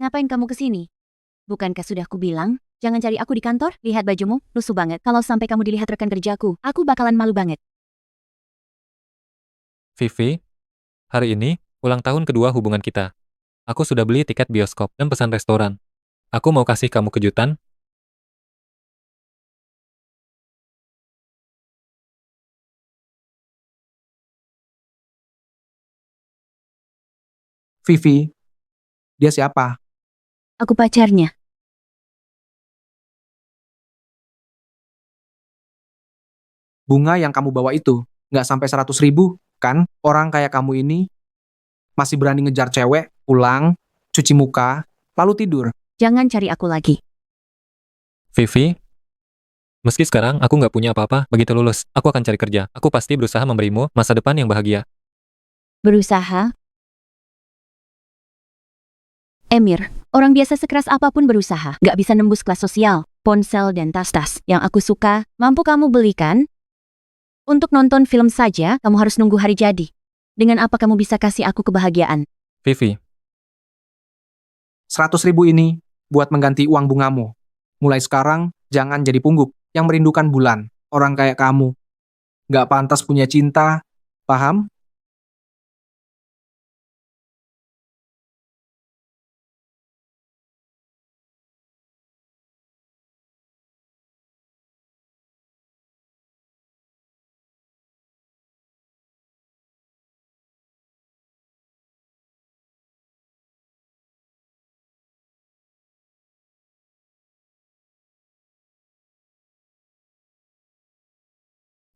Ngapain kamu kesini? Bukankah sudah kubilang, jangan cari aku di kantor? Lihat bajumu, lusuh banget. Kalau sampai kamu dilihat rekan kerjaku, aku bakalan malu banget. Vivi, hari ini, ulang tahun kedua hubungan kita. Aku sudah beli tiket bioskop dan pesan restoran. Aku mau kasih kamu kejutan. Vivi, dia siapa? Aku pacarnya. Bunga yang kamu bawa itu, nggak sampai 100.000, kan? Orang kayak kamu ini masih berani ngejar cewek, pulang, cuci muka, lalu tidur. Jangan cari aku lagi. Vivi, meski sekarang aku nggak punya apa-apa, begitu lulus, aku akan cari kerja. Aku pasti berusaha memberimu masa depan yang bahagia. Berusaha? Emir, orang biasa sekeras apapun berusaha, gak bisa nembus kelas sosial, ponsel dan tas-tas. Yang aku suka, mampu kamu belikan? Untuk nonton film saja, kamu harus nunggu hari jadi. Dengan apa kamu bisa kasih aku kebahagiaan? Vivi, 100.000 ini buat mengganti uang bungamu. Mulai sekarang, jangan jadi pungguk yang merindukan bulan. Orang kayak kamu. Nggak pantas punya cinta, paham?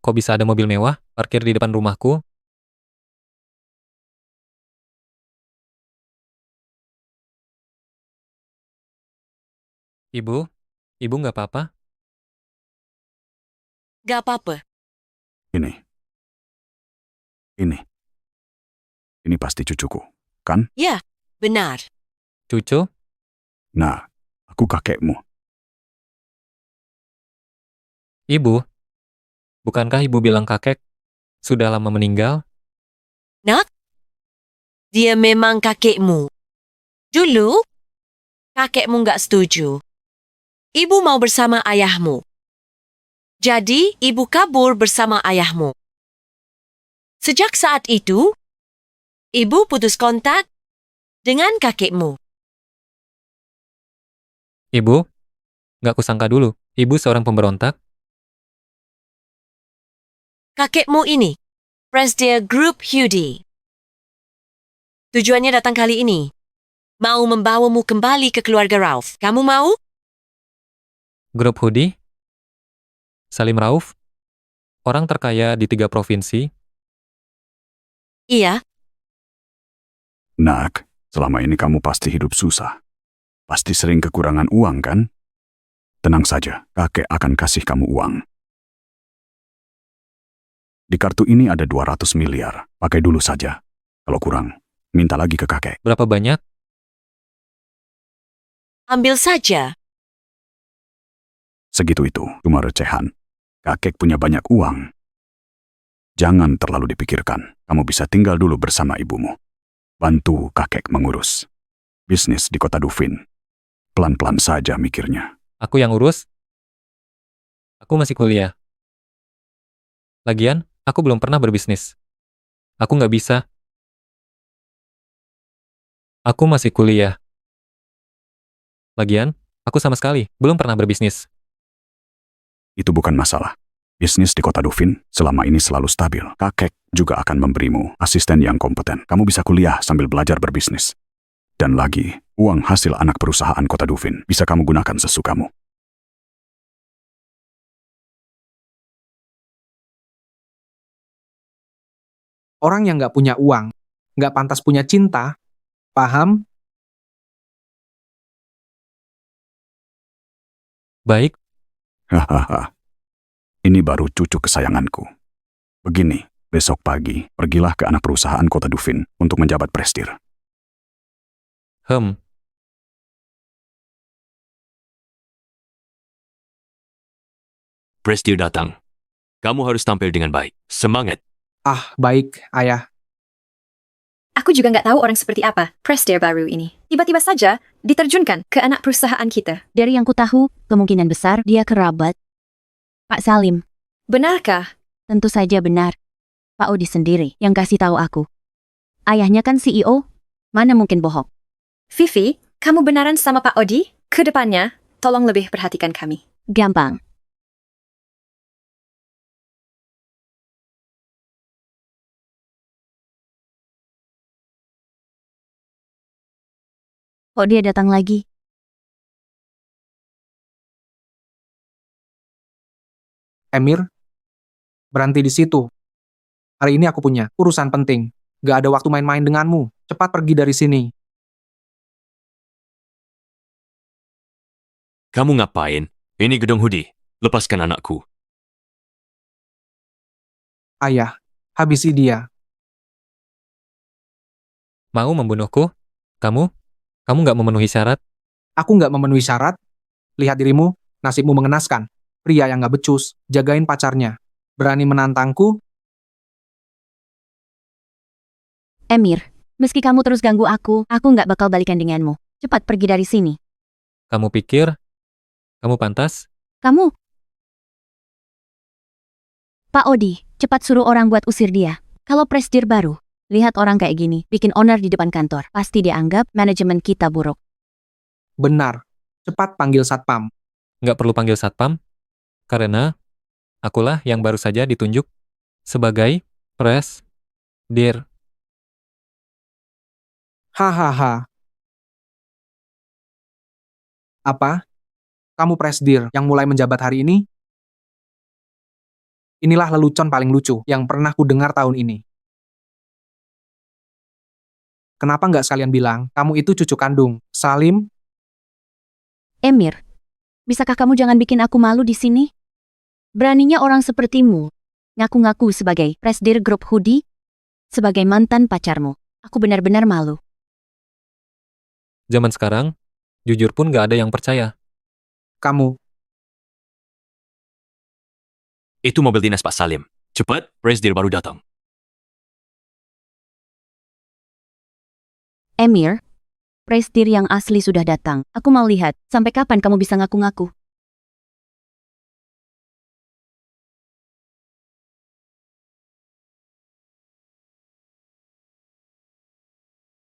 kok bisa ada mobil mewah parkir di depan rumahku? Ibu, ibu nggak apa-apa? Gak apa-apa. Ini. Ini. Ini pasti cucuku, kan? Ya, benar. Cucu? Nah, aku kakekmu. Ibu? Bukankah ibu bilang kakek sudah lama meninggal? Nak, dia memang kakekmu. Dulu, kakekmu gak setuju. Ibu mau bersama ayahmu. Jadi, ibu kabur bersama ayahmu. Sejak saat itu, ibu putus kontak dengan kakekmu. Ibu? Nggak kusangka dulu, ibu seorang pemberontak. Kakekmu ini, Prestia Group Hudi. Tujuannya datang kali ini. Mau membawamu kembali ke keluarga Rauf. Kamu mau? Grup Hudi? Salim Rauf? Orang terkaya di 3 provinsi? Iya, Nak, selama ini kamu pasti hidup susah. Pasti sering kekurangan uang, kan? Tenang saja, kakek akan kasih kamu uang. Di kartu ini ada 200 miliar. Pakai dulu saja. Kalau kurang, minta lagi ke kakek. Berapa banyak? ambil saja. Segitu itu, cuma recehan. Kakek punya banyak uang. Jangan terlalu dipikirkan. Kamu bisa tinggal dulu bersama ibumu. Bantu kakek mengurus bisnis di kota Dufin. Pelan-pelan saja mikirnya. Aku yang urus? Aku masih kuliah. Lagian, aku belum pernah berbisnis. Aku nggak bisa. Aku masih kuliah. Lagian, aku sama sekali belum pernah berbisnis. Itu bukan masalah. Bisnis di kota Dufin selama ini selalu stabil. Kakek juga akan memberimu asisten yang kompeten. Kamu bisa kuliah sambil belajar berbisnis. Dan lagi, uang hasil anak perusahaan kota Dufin bisa kamu gunakan sesukamu. Orang yang nggak punya uang, nggak pantas punya cinta, paham? Baik, Hahaha. Ini baru cucu kesayanganku. Begini, besok pagi, pergilah ke anak perusahaan kota Dufin untuk menjabat prestir. Prestir datang. Kamu harus tampil dengan baik. Semangat. Ah, baik, ayah. Aku juga nggak tahu orang seperti apa Presdir baru ini. Tiba-tiba saja diterjunkan ke anak perusahaan kita. Dari yang ku tahu, kemungkinan besar dia kerabat Pak Salim. Benarkah? Tentu saja benar. Pak Odi sendiri yang kasih tahu aku. Ayahnya kan CEO, mana mungkin bohong. Vivi, kamu benaran sama Pak Odi? Kedepannya, tolong lebih perhatikan kami. Gampang. Kok dia datang lagi? Emir, berhenti di situ. Hari ini aku punya urusan penting. Gak ada waktu main-main denganmu. Cepat pergi dari sini. Kamu ngapain? Ini gedung Hudi. Lepaskan anakku. Ayah, habisi dia. Mau membunuhku? Kamu? Kamu nggak memenuhi syarat? Aku nggak memenuhi syarat. Lihat dirimu, nasibmu mengenaskan. Pria yang nggak becus, jagain pacarnya. Berani menantangku? Emir, meski kamu terus ganggu aku nggak bakal balikan denganmu. Cepat pergi dari sini. Kamu pikir? Kamu pantas? Kamu? Pak Odi, cepat suruh orang buat usir dia. Kalau presdir baru, lihat orang kayak gini, bikin owner di depan kantor. Pasti dia anggap manajemen kita buruk. Benar. Cepat panggil satpam. Nggak perlu panggil satpam, karena akulah yang baru saja ditunjuk sebagai presdir. Hahaha. Apa? Kamu presdir yang mulai menjabat hari ini? Inilah lelucon paling lucu yang pernah ku dengar tahun ini. Kenapa nggak sekalian bilang, kamu itu cucu kandung, Salim? Emir, bisakah kamu jangan bikin aku malu di sini? Beraninya orang sepertimu ngaku-ngaku sebagai presdir grup Hudi, sebagai mantan pacarmu. Aku benar-benar malu. Zaman sekarang, jujur pun nggak ada yang percaya. Kamu, Itu mobil dinas Pak Salim. Cepat, presdir baru datang. Emir, presdir yang asli sudah datang. Aku mau lihat, sampai kapan kamu bisa ngaku-ngaku?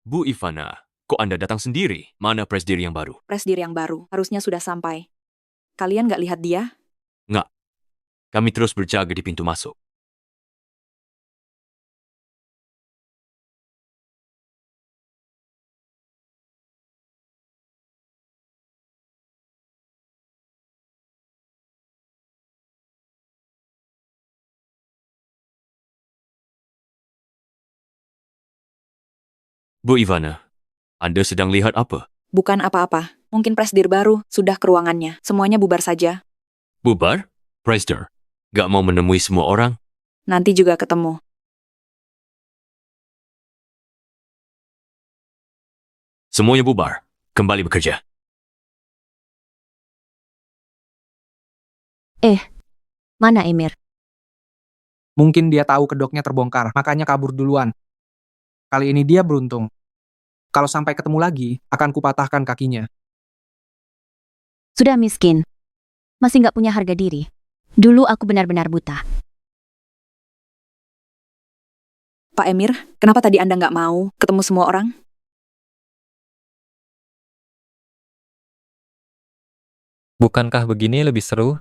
Bu Ivana, kok Anda datang sendiri? Mana presdir yang baru? Presdir yang baru harusnya sudah sampai. Kalian nggak lihat dia? Nggak. Kami terus berjaga di pintu masuk. Bu Ivana, Anda sedang lihat apa? Bukan apa-apa. Mungkin presdir baru sudah ke ruangannya. Semuanya bubar saja. Bubar? Presdir. Gak mau menemui semua orang? Nanti juga ketemu. Semuanya bubar. Kembali bekerja. Mana Emir? mungkin dia tahu kedoknya terbongkar, makanya kabur duluan. Kali ini dia beruntung. Kalau sampai ketemu lagi, akan kupatahkan kakinya. Sudah miskin. Masih nggak punya harga diri. Dulu aku benar-benar buta. Pak Emir, kenapa tadi Anda nggak mau ketemu semua orang? Bukankah begini lebih seru?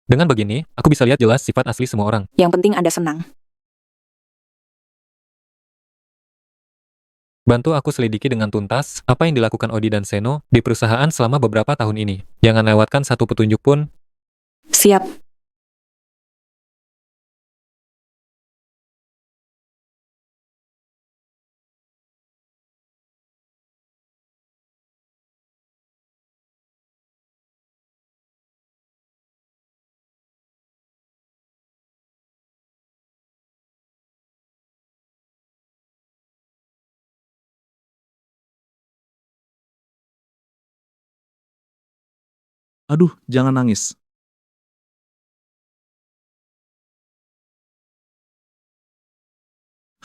Dengan begini, aku bisa lihat jelas sifat asli semua orang. Yang penting Anda senang. Bantu aku selidiki dengan tuntas apa yang dilakukan Odi dan Seno di perusahaan selama beberapa tahun ini. Jangan lewatkan satu petunjuk pun. Siap. Aduh, jangan nangis.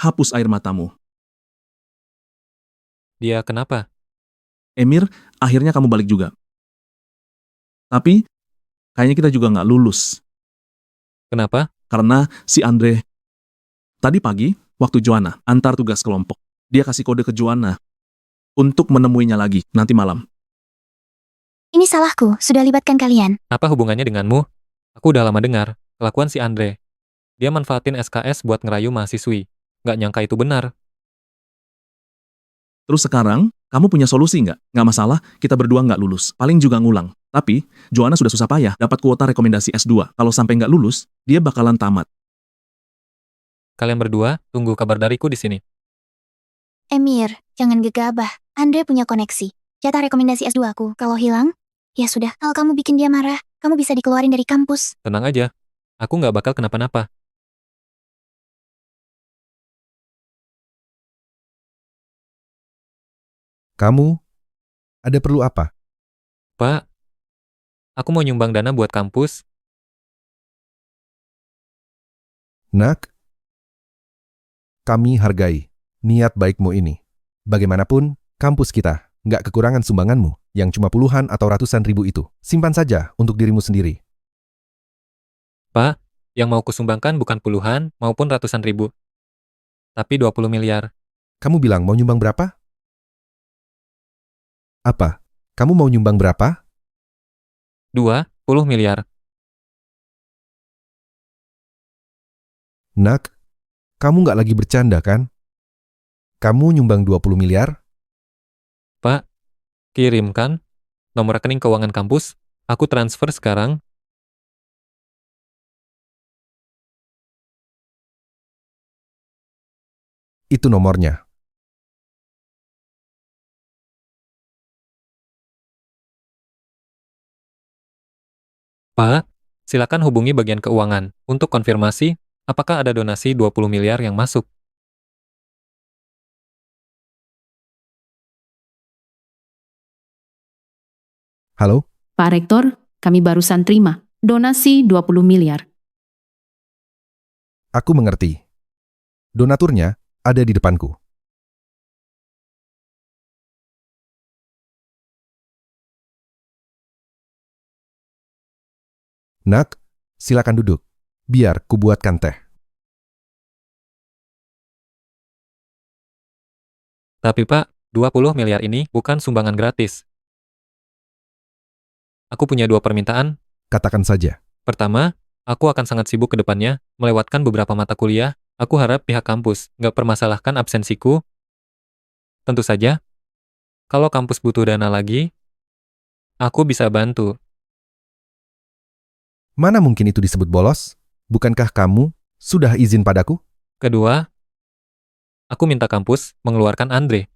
hapus air matamu. Dia kenapa? Emir, akhirnya kamu balik juga. Tapi, kayaknya kita juga nggak lulus. Kenapa? Karena si Andre, tadi pagi, waktu Joanna antar tugas kelompok, dia kasih kode ke Joanna untuk menemuinya lagi nanti malam. Ini salahku, sudah libatkan kalian. Apa hubungannya denganmu? Aku udah lama dengar kelakuan si Andre. Dia manfaatin SKS buat ngerayu mahasiswi. Nggak nyangka itu benar. Terus sekarang, kamu punya solusi nggak? Nggak masalah, kita berdua nggak lulus. Paling juga ngulang. Tapi, Joanna sudah susah payah dapat kuota rekomendasi S2. Kalau sampai nggak lulus, dia bakalan tamat. Kalian berdua tunggu kabar dariku di sini. Emir, jangan gegabah. Andre punya koneksi. Jatah rekomendasi S2 aku. Kalau hilang, ya sudah. Kalau kamu bikin dia marah, kamu bisa dikeluarin dari kampus. Tenang aja. Aku nggak bakal kenapa-napa. Kamu, ada perlu apa? Pak, aku mau nyumbang dana buat kampus. Nak, kami hargai niat baikmu ini. Bagaimanapun, kampus kita nggak kekurangan sumbanganmu yang cuma puluhan atau ratusan ribu itu. Simpan saja untuk dirimu sendiri. Pak, yang mau kusumbangkan bukan puluhan maupun ratusan ribu. Tapi 20 miliar. Kamu bilang mau nyumbang berapa? Apa? Kamu mau nyumbang berapa? 20 miliar. Nak, kamu nggak lagi bercanda kan? Kamu nyumbang 20 miliar? Pak, kirimkan nomor rekening keuangan kampus. Aku transfer sekarang. Itu nomornya. Pak, silakan hubungi bagian keuangan untuk konfirmasi apakah ada donasi 20 miliar yang masuk. Halo? Pak Rektor, kami barusan terima donasi 20 miliar. Aku mengerti. Donaturnya ada di depanku. Nak, silakan duduk. Biar kubuatkan teh. Tapi Pak, 20 miliar ini bukan sumbangan gratis. Aku punya 2 permintaan. Katakan saja. Pertama, aku akan sangat sibuk ke depannya, melewatkan beberapa mata kuliah. Aku harap pihak kampus nggak permasalahkan absensiku. Tentu saja, kalau kampus butuh dana lagi, aku bisa bantu. Mana mungkin itu disebut bolos? Bukankah kamu sudah izin padaku? Kedua, aku minta kampus mengeluarkan Andre.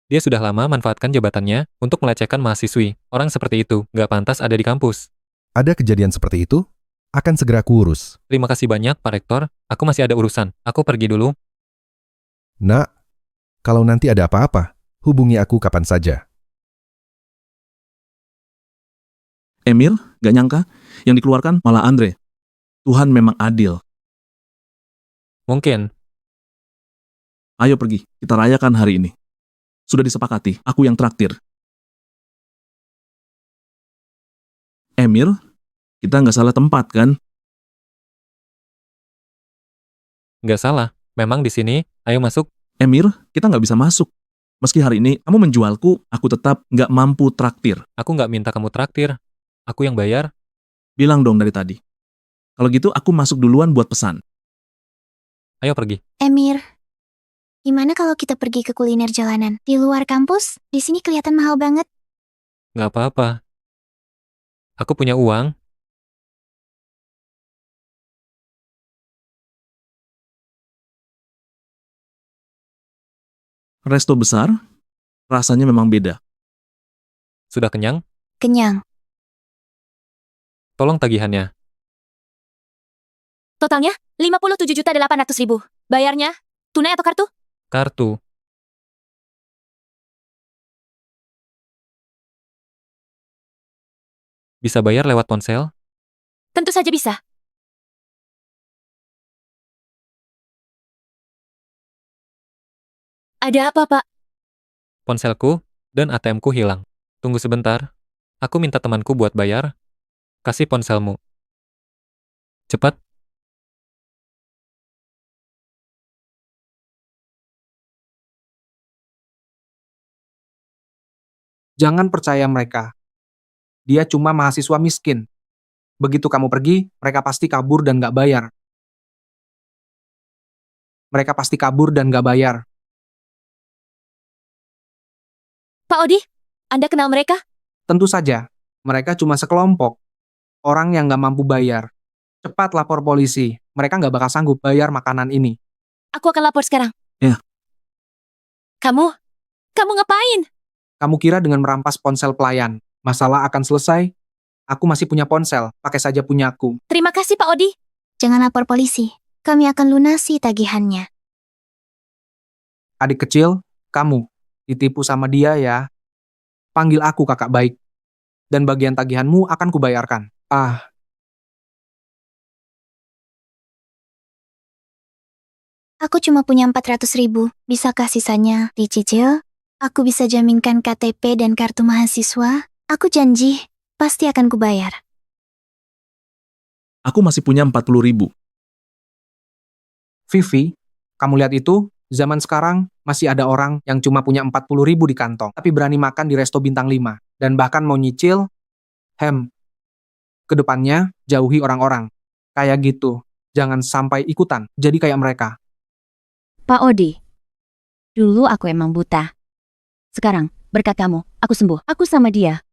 Dia sudah lama manfaatkan jabatannya untuk melecehkan mahasiswi. Orang seperti itu nggak pantas ada di kampus. Ada kejadian seperti itu? Akan segera kuurus. Terima kasih banyak, Pak Rektor. Aku masih ada urusan. Aku pergi dulu. Nak, kalau nanti ada apa-apa, hubungi aku kapan saja. Emir, gak nyangka, yang dikeluarkan malah Andre. Tuhan memang adil. Mungkin. Ayo pergi, kita rayakan hari ini. Sudah disepakati, aku yang traktir. Emir, kita nggak salah tempat kan? Nggak salah. Memang di sini, ayo masuk. Emir, kita nggak bisa masuk. Meski hari ini kamu menjualku, aku tetap nggak mampu traktir. Aku nggak minta kamu traktir. Aku yang bayar. Bilang dong dari tadi. Kalau gitu aku masuk duluan buat pesan. Ayo pergi. Emir, gimana kalau kita pergi ke kuliner jalanan? Di luar kampus, di sini kelihatan mahal banget. Nggak apa-apa. Aku punya uang. Resto besar, rasanya memang beda. Sudah kenyang? Kenyang. Tolong tagihannya. Totalnya 57.800.000. Bayarnya tunai atau kartu? Kartu. Bisa bayar lewat ponsel? Tentu saja bisa. Ada apa, Pak? Ponselku dan ATM-ku hilang. Tunggu sebentar. Aku minta temanku buat bayar. Kasih ponselmu. Cepat. Jangan percaya mereka. Dia cuma mahasiswa miskin. Begitu kamu pergi, mereka pasti kabur dan nggak bayar. Mereka pasti kabur dan nggak bayar. Pak Odi, Anda kenal mereka? Tentu saja, mereka cuma sekelompok. Orang yang nggak mampu bayar. Cepat lapor polisi. Mereka nggak bakal sanggup bayar makanan ini. Aku akan lapor sekarang. Ya. Kamu ngapain? Kamu kira dengan merampas ponsel pelayan, masalah akan selesai? Aku masih punya ponsel, pakai saja punyaku. Terima kasih, Pak Odi. Jangan lapor polisi. Kami akan lunasi tagihannya. Adik kecil, kamu ditipu sama dia ya. Panggil aku kakak baik. Dan bagian tagihanmu akan kubayarkan. Aku cuma punya 400.000. Bisakah sisanya dicicil? Aku bisa jaminkan KTP dan kartu mahasiswa. Aku janji, pasti akan kubayar. Aku masih punya 40.000. Vivi, kamu lihat itu? Zaman sekarang masih ada orang yang cuma punya 40.000 di kantong, tapi berani makan di resto bintang 5, dan bahkan mau nyicil. Kedepannya jauhi orang-orang kayak gitu. Jangan sampai ikutan jadi kayak mereka. Pak Odi, dulu aku emang buta. Sekarang, berkat kamu, aku sembuh. Aku sama dia.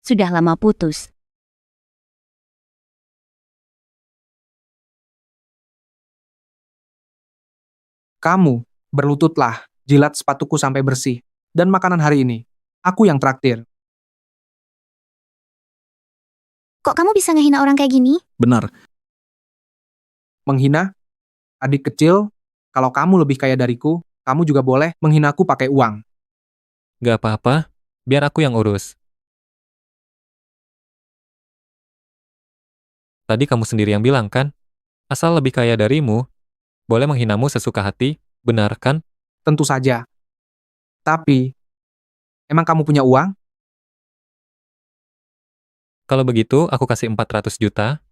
Sudah lama putus. Kamu, berlututlah, jilat sepatuku sampai bersih. Dan makanan hari ini, aku yang traktir. Kok kamu bisa ngehina orang kayak gini? Benar. Menghina? Adik kecil, kalau kamu lebih kaya dariku, kamu juga boleh menghinaku pakai uang. Gak apa-apa, biar aku yang urus. Tadi kamu sendiri yang bilang kan? Asal lebih kaya darimu, boleh menghinamu sesuka hati, benar kan? Tentu saja. Tapi, emang kamu punya uang? Kalau begitu, aku kasih 400 juta.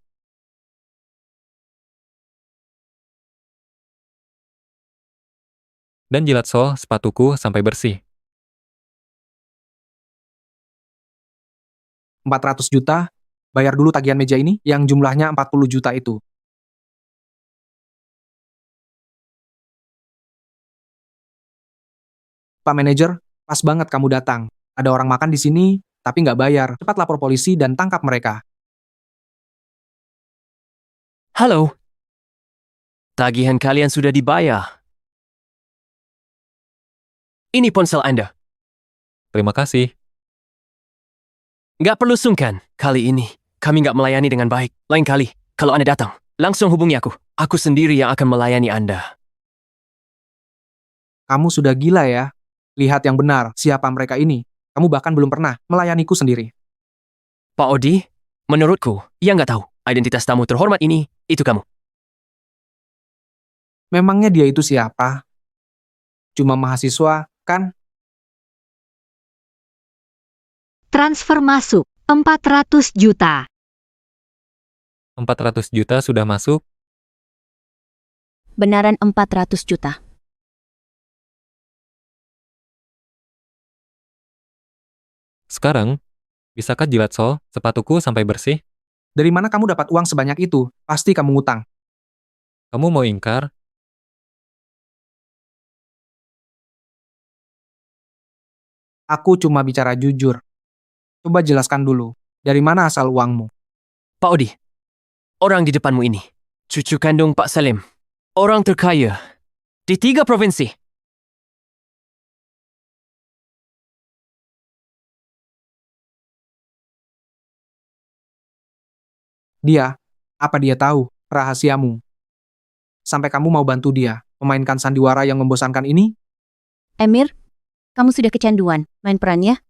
Dan jilat sol sepatuku sampai bersih. 400 juta, bayar dulu tagihan meja ini yang jumlahnya 40 juta itu. Pak manajer, pas banget kamu datang. Ada orang makan di sini, tapi nggak bayar. Cepat lapor polisi dan tangkap mereka. Halo. Tagihan kalian sudah dibayar. Ini ponsel Anda. Terima kasih. Nggak perlu sungkan. Kali ini, kami nggak melayani dengan baik. Lain kali, kalau Anda datang, langsung hubungi aku. Aku sendiri yang akan melayani Anda. Kamu sudah gila ya? Lihat yang benar, siapa mereka ini. Kamu bahkan belum pernah melayaniku sendiri. Pak Odi, menurutku, ia nggak tahu. Identitas tamu terhormat ini, itu kamu. Memangnya dia itu siapa? Cuma mahasiswa, kan? Transfer masuk, 400 juta. 400 juta sudah masuk. Benaran 400 juta. Sekarang, bisakah jilat sol sepatuku sampai bersih? Dari mana kamu dapat uang sebanyak itu? Pasti kamu ngutang. Kamu mau ingkar? Aku cuma bicara jujur. Coba jelaskan dulu, dari mana asal uangmu? Pak Odi, orang di depanmu ini, cucu kandung Pak Salim, orang terkaya di 3 provinsi. Apa dia tahu rahasiamu? Sampai kamu mau bantu dia memainkan sandiwara yang membosankan ini? Emir, kamu sudah kecanduan main perannya?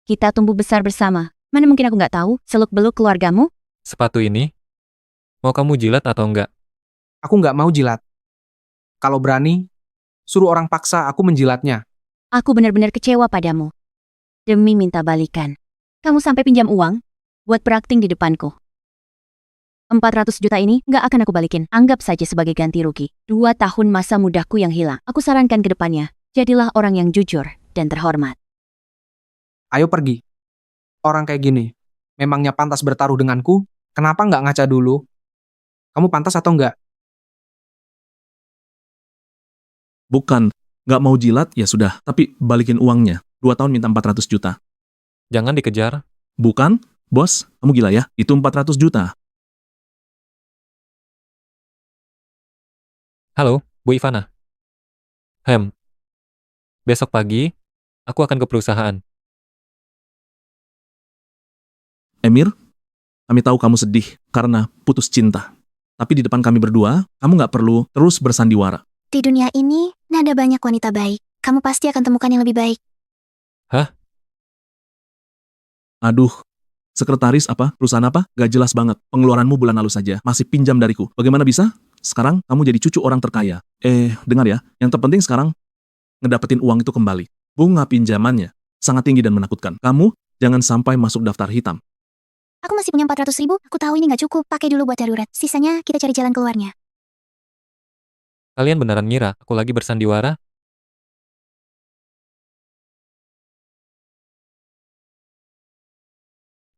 Kita tumbuh besar bersama. Mana mungkin aku nggak tahu seluk-beluk keluargamu? Sepatu ini? Mau kamu jilat atau enggak? Aku nggak mau jilat. Kalau berani, Suruh orang paksa aku menjilatnya. Aku benar-benar kecewa padamu. Demi minta balikan. Kamu sampai pinjam uang buat berakting di depanku. 400 juta ini nggak akan aku balikin. Anggap saja sebagai ganti rugi. 2 tahun masa mudaku yang hilang. Aku sarankan ke depannya, jadilah orang yang jujur dan terhormat. Ayo pergi. Orang kayak gini, memangnya pantas bertaruh denganku? Kenapa nggak ngaca dulu? Kamu pantas atau nggak? Bukan, nggak mau jilat ya sudah, tapi balikin uangnya. 2 tahun minta 400 juta. Jangan dikejar. Bukan, bos, kamu gila ya? Itu 400 juta. Halo, Bu Ivana. Besok pagi, aku akan ke perusahaan. Emir, kami tahu kamu sedih karena putus cinta. Tapi di depan kami berdua, kamu nggak perlu terus bersandiwara. Di dunia ini, ada banyak wanita baik. Kamu pasti akan temukan yang lebih baik. Aduh, sekretaris apa? Perusahaan apa? Gak jelas banget. Pengeluaranmu bulan lalu saja masih pinjam dariku. Bagaimana bisa? Sekarang kamu jadi cucu orang terkaya. Dengar ya, yang terpenting sekarang ngedapetin uang itu kembali. Bunga pinjamannya sangat tinggi dan menakutkan. Kamu jangan sampai masuk daftar hitam. Aku masih punya 400 ribu. Aku tahu ini nggak cukup. Pakai dulu buat darurat. Sisanya kita cari jalan keluarnya. Kalian beneran ngira aku lagi bersandiwara?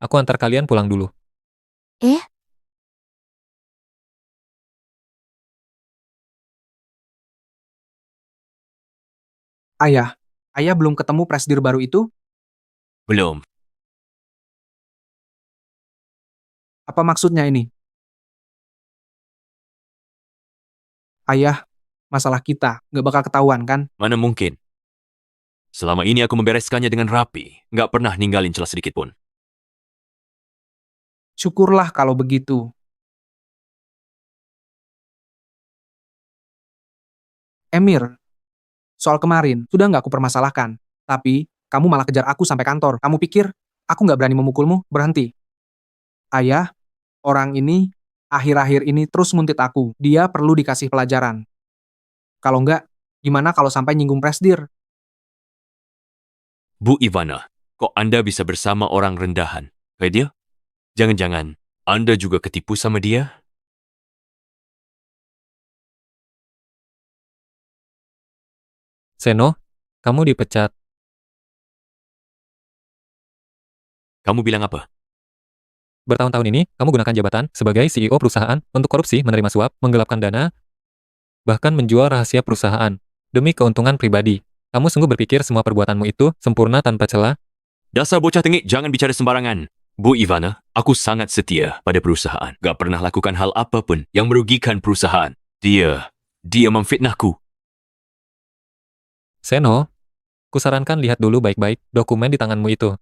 Aku antar kalian pulang dulu. Ayah, ayah belum ketemu presidir baru itu? Belum. Apa maksudnya ini? Ayah, masalah kita nggak bakal ketahuan kan? Mana mungkin? Selama ini aku membereskannya dengan rapi, nggak pernah ninggalin celah sedikit pun. Syukurlah kalau begitu. Emir, soal kemarin sudah nggak aku permasalahkan. Tapi, kamu malah kejar aku sampai kantor. Kamu pikir aku nggak berani memukulmu? Berhenti. Ayah, orang ini akhir-akhir ini terus nguntit aku. Dia perlu dikasih pelajaran. Kalau nggak, gimana kalau sampai nyinggung presidir? Bu Ivana, kok Anda bisa bersama orang rendahan? Kayak dia? Jangan-jangan Anda juga ketipu sama dia? Seno, kamu dipecat. Kamu bilang apa? Bertahun-tahun ini, kamu gunakan jabatan sebagai CEO perusahaan untuk korupsi, menerima suap, menggelapkan dana, bahkan menjual rahasia perusahaan demi keuntungan pribadi. Kamu sungguh berpikir semua perbuatanmu itu sempurna tanpa celah? Dasar bocah tengik, jangan bicara sembarangan. Bu Ivana, aku sangat setia pada perusahaan. Gak pernah lakukan hal apapun yang merugikan perusahaan. Dia memfitnahku. Seno, kusarankan lihat dulu baik-baik dokumen di tanganmu itu.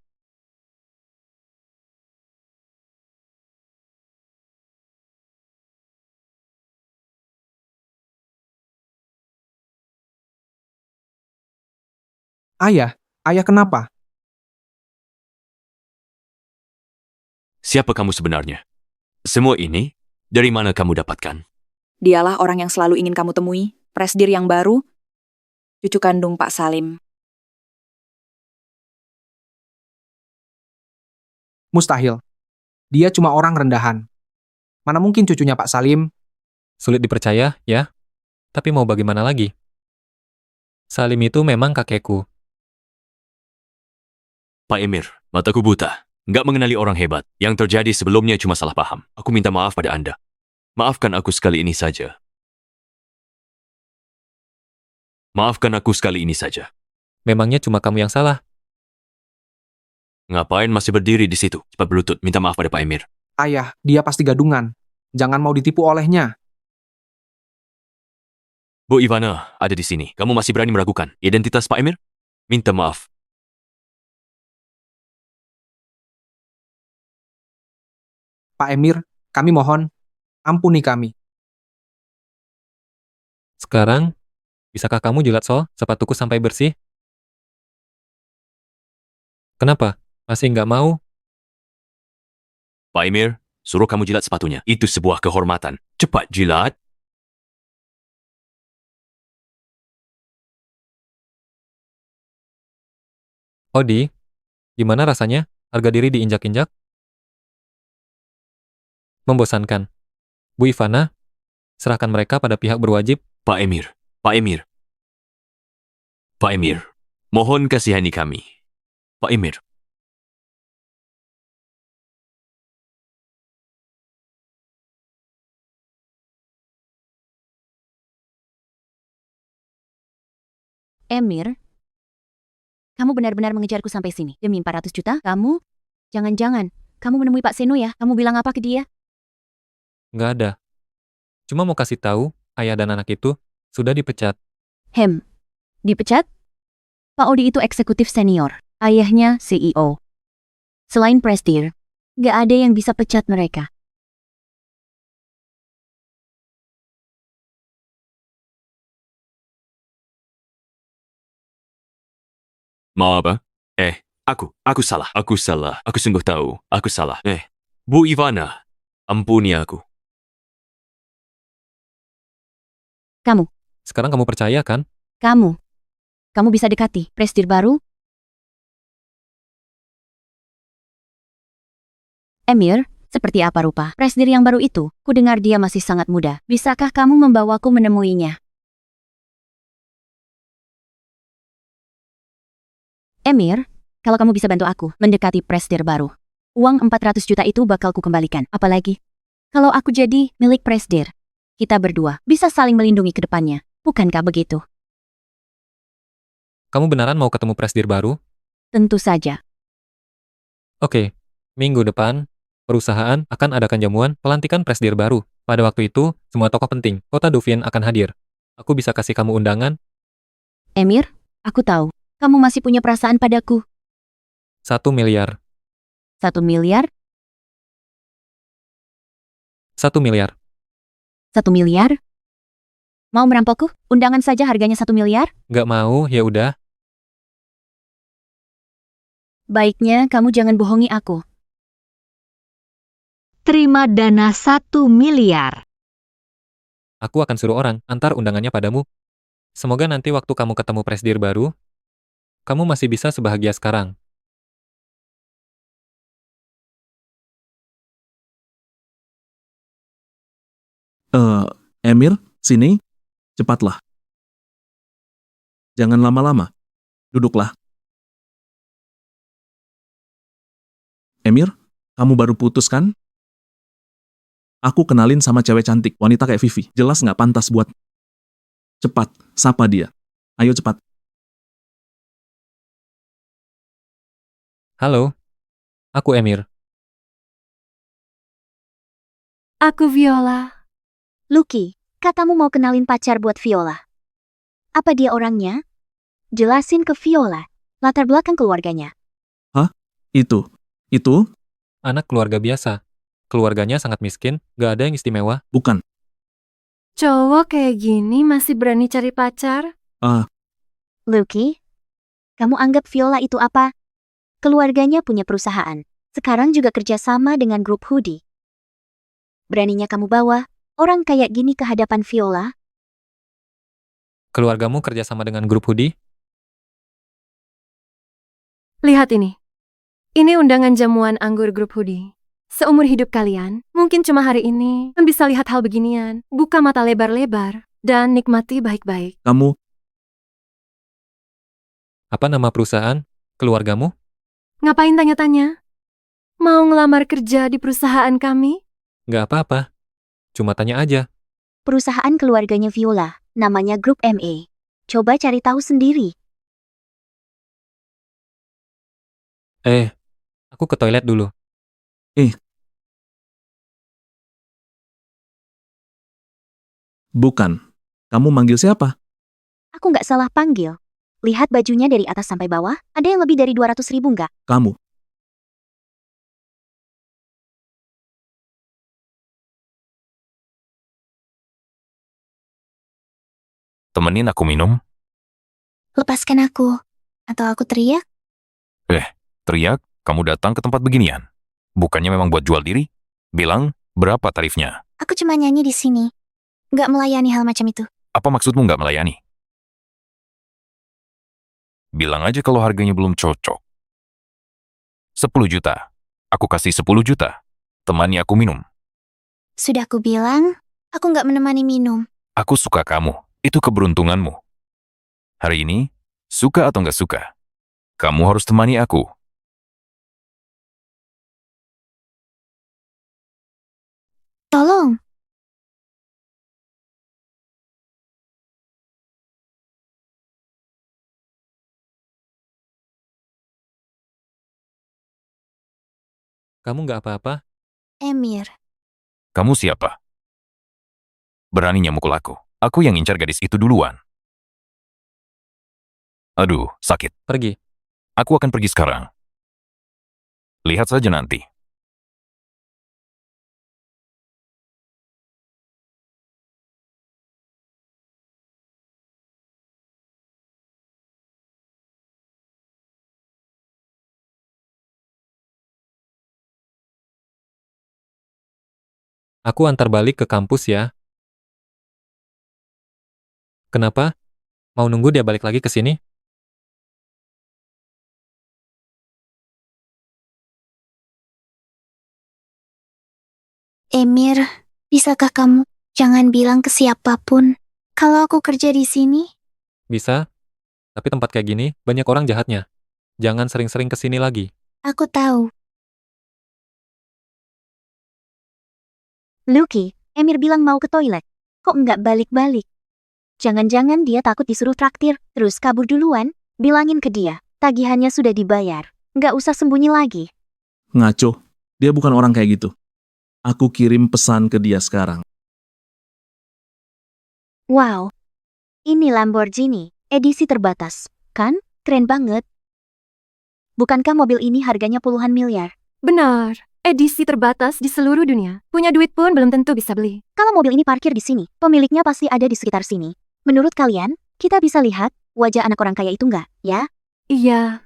Ayah kenapa? Siapa kamu sebenarnya? Semua ini, dari mana kamu dapatkan? Dialah orang yang selalu ingin kamu temui, presidir yang baru, cucu kandung Pak Salim. Mustahil. Dia cuma orang rendahan. Mana mungkin cucunya Pak Salim? Sulit dipercaya, ya? Tapi mau bagaimana lagi? Salim itu memang kakekku. Pak Emir, mataku buta. Nggak mengenali orang hebat. Yang terjadi sebelumnya cuma salah paham. Aku minta maaf pada Anda. Maafkan aku sekali ini saja. Maafkan aku sekali ini saja. Memangnya cuma kamu yang salah? Ngapain masih berdiri di situ? Cepat berlutut, minta maaf pada Pak Emir. Ayah, dia pasti gadungan. Jangan mau ditipu olehnya. Bu Ivana, ada di sini. Kamu masih berani meragukan identitas Pak Emir? Minta maaf. Pak Emir, kami mohon, ampuni kami. Sekarang, bisakah kamu jilat sol sepatuku sampai bersih? Kenapa? Masih nggak mau? Pak Emir, suruh kamu jilat sepatunya. Itu sebuah kehormatan. Cepat jilat. Odi, gimana rasanya? Harga diri diinjak-injak? Membosankan. Bu Ivana, serahkan mereka pada pihak berwajib. Pak Emir, Pak Emir. Pak Emir, mohon kasihani kami. Pak Emir. Emir, kamu benar-benar mengejarku sampai sini. Demi 400 juta, kamu? Jangan-jangan, kamu menemui Pak Seno ya? Kamu bilang apa ke dia? Nggak ada. Cuma mau kasih tahu, ayah dan anak itu sudah dipecat. Dipecat? Pak Odi itu eksekutif senior, ayahnya CEO. Selain Prestige, nggak ada yang bisa pecat mereka. Mau apa? Aku salah. Aku salah. Aku sungguh tahu. Aku salah. Bu Ivana, ampuni aku. Kamu, Sekarang kamu percaya kan? kamu bisa dekati Prestige baru? Emir, seperti apa rupa Prestige yang baru itu? Ku dengar dia masih sangat muda. Bisakah kamu membawaku menemuinya? Emir, kalau kamu bisa bantu aku mendekati Prestige baru, uang 400 juta itu bakal ku kembalikan. Apalagi, kalau aku jadi milik Prestige, kita berdua bisa saling melindungi ke depannya. Bukankah begitu? Kamu beneran mau ketemu Prestige baru? Tentu saja. Oke, minggu depan, perusahaan akan adakan jamuan pelantikan Prestige baru. Pada waktu itu, semua tokoh penting kota Dufin akan hadir. Aku bisa kasih kamu undangan. Emir, aku tahu, kamu masih punya perasaan padaku. 1 miliar. 1 miliar? 1 miliar. 1 miliar? Mau merampokku? Undangan saja harganya 1 miliar? Nggak mau, ya udah. Baiknya kamu jangan bohongi aku. Terima dana 1 miliar. Aku akan suruh orang antar undangannya padamu. Semoga nanti waktu kamu ketemu Prestige baru, kamu masih bisa sebahagia sekarang. Emir, sini. Cepatlah. Jangan lama-lama. Duduklah. Emir, kamu baru putus kan? Aku kenalin sama cewek cantik, wanita kayak Vivi. Jelas nggak pantas buat. Cepat, sapa dia. Ayo cepat. Halo, aku Emir. Aku Viola. Lucky, katamu mau kenalin pacar buat Viola. Apa dia orangnya? Jelasin ke Viola. Latar belakang keluarganya. Hah? Itu? Anak keluarga biasa. Keluarganya sangat miskin, nggak ada yang istimewa. Bukan. Cowok kayak gini masih berani cari pacar? Lucky, kamu anggap Viola itu apa? Keluarganya punya perusahaan. Sekarang juga kerja sama dengan grup Hoodie. Beraninya kamu bawa orang kayak gini ke hadapan Viola? Keluargamu kerja sama dengan grup Hoodie? Lihat ini. Ini undangan jamuan anggur grup Hoodie. Seumur hidup kalian, mungkin cuma hari ini, bisa lihat hal beginian. Buka mata lebar-lebar, dan nikmati baik-baik. Kamu, Apa nama perusahaan? Keluargamu? Ngapain tanya-tanya? Mau ngelamar kerja di perusahaan kami? Nggak apa-apa. Cuma tanya aja. Perusahaan keluarganya Viola, namanya Grup MA. Coba cari tahu sendiri. Aku ke toilet dulu. bukan. Kamu manggil siapa? Aku nggak salah panggil. Lihat bajunya dari atas sampai bawah, ada yang lebih dari 200.000 nggak? Kamu. Temenin aku minum. Lepaskan aku. Atau aku teriak? Teriak, kamu datang ke tempat beginian. Bukannya memang buat jual diri? Bilang, berapa tarifnya? Aku cuma nyanyi di sini. Nggak melayani hal macam itu. Apa maksudmu nggak melayani? Bilang aja kalau harganya belum cocok. 10 juta. Aku kasih 10 juta. Temani aku minum. Sudah aku bilang, aku nggak menemani minum. Aku suka kamu. Itu keberuntunganmu. Hari ini, suka atau nggak suka, kamu harus temani aku. Tolong. Kamu nggak apa-apa? Emir. Kamu siapa? Beraninya mukul aku. Aku yang incar gadis itu duluan. Aduh, sakit. Pergi. Aku akan pergi sekarang. Lihat saja nanti. Aku antar balik ke kampus ya. Kenapa? Mau nunggu dia balik lagi ke sini? Emir, bisakah kamu jangan bilang ke siapapun kalau aku kerja di sini? Bisa. Tapi tempat kayak gini, banyak orang jahatnya. Jangan sering-sering ke sini lagi. Aku tahu. Lucky, Emir bilang mau ke toilet. Kok nggak balik-balik? Jangan-jangan dia takut disuruh traktir, terus kabur duluan? Bilangin ke dia, tagihannya sudah dibayar. Nggak usah sembunyi lagi. Ngaco. Dia bukan orang kayak gitu. Aku kirim pesan ke dia sekarang. Wow. Ini Lamborghini, edisi terbatas. Kan? Keren banget. Bukankah mobil ini harganya puluhan miliar? Benar. Edisi terbatas di seluruh dunia. Punya duit pun belum tentu bisa beli. Kalau mobil ini parkir di sini, pemiliknya pasti ada di sekitar sini. Menurut kalian, kita bisa lihat wajah anak orang kaya itu nggak, ya? Iya.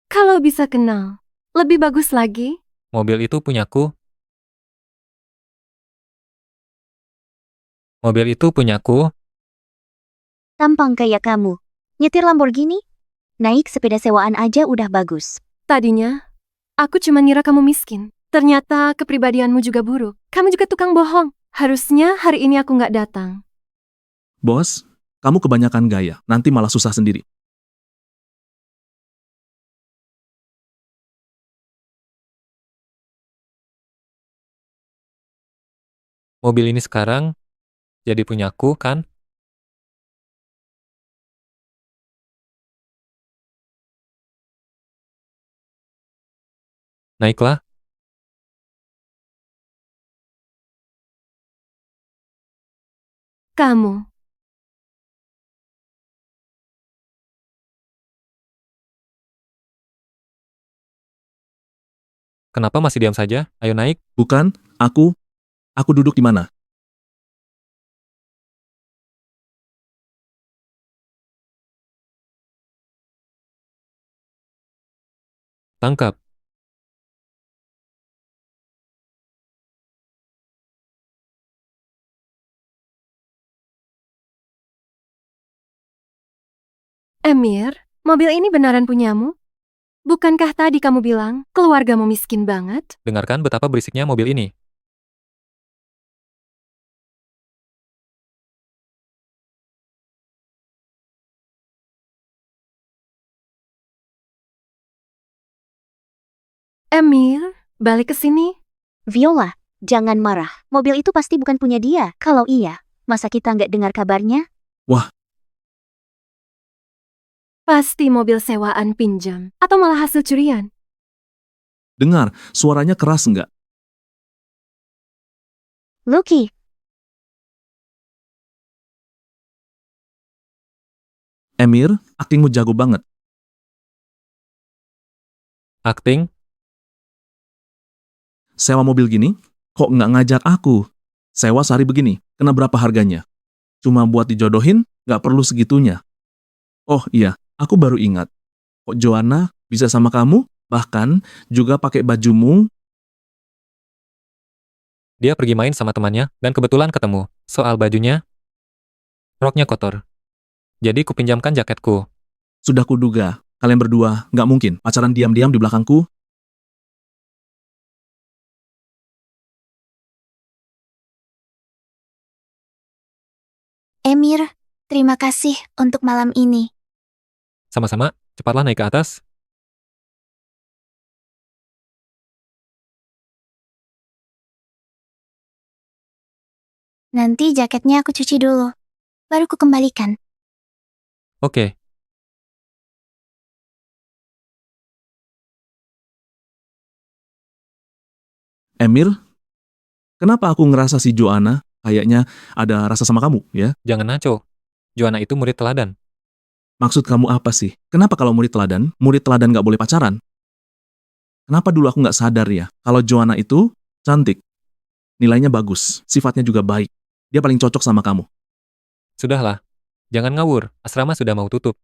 Kalau bisa kenal. Lebih bagus lagi. Mobil itu punyaku. Mobil itu punyaku. Tampang kayak kamu. Nyetir Lamborghini? Naik sepeda sewaan aja udah bagus. Tadinya, aku cuma ngira kamu miskin. Ternyata kepribadianmu juga buruk. Kamu juga tukang bohong. Harusnya hari ini aku nggak datang. Bos, kamu kebanyakan gaya. Nanti malah susah sendiri. Mobil ini sekarang jadi punyaku, kan? Naiklah. Kamu. Kenapa masih diam saja? Ayo naik. Bukan, aku duduk di mana? Tangkap. Emir, mobil ini beneran punyamu? Bukankah tadi kamu bilang keluargamu miskin banget? Dengarkan betapa berisiknya mobil ini. Emir, balik ke sini. Viola, jangan marah. Mobil itu pasti bukan punya dia. Kalau iya, masa kita nggak dengar kabarnya? Wah. Pasti mobil sewaan pinjam. Atau malah hasil curian. Dengar, suaranya keras nggak? Lucky. Emir, aktingmu jago banget. Akting? Sewa mobil gini, kok nggak ngajak aku? Sewa sehari begini, kena berapa harganya? Cuma buat dijodohin, nggak perlu segitunya. Oh iya, aku baru ingat. Kok Joanna bisa sama kamu? Bahkan juga pakai bajumu. Dia pergi main sama temannya, dan kebetulan ketemu. Soal bajunya, roknya kotor. Jadi kupinjamkan jaketku. Sudah kuduga, Kalian berdua nggak mungkin pacaran diam-diam di belakangku. Emir, terima kasih untuk malam ini. Sama-sama, cepatlah naik ke atas. Nanti jaketnya aku cuci dulu. Baru ku kembalikan. Oke. Emir, kenapa aku ngerasa si Joanna kayaknya ada rasa sama kamu, ya? Jangan ngaco. Joanna itu murid teladan. Maksud kamu apa sih? Kenapa kalau murid teladan nggak boleh pacaran? Kenapa dulu aku nggak sadar ya, kalau Joanna itu cantik, nilainya bagus, sifatnya juga baik. Dia paling cocok sama kamu. Sudahlah. Jangan ngawur, asrama sudah mau tutup.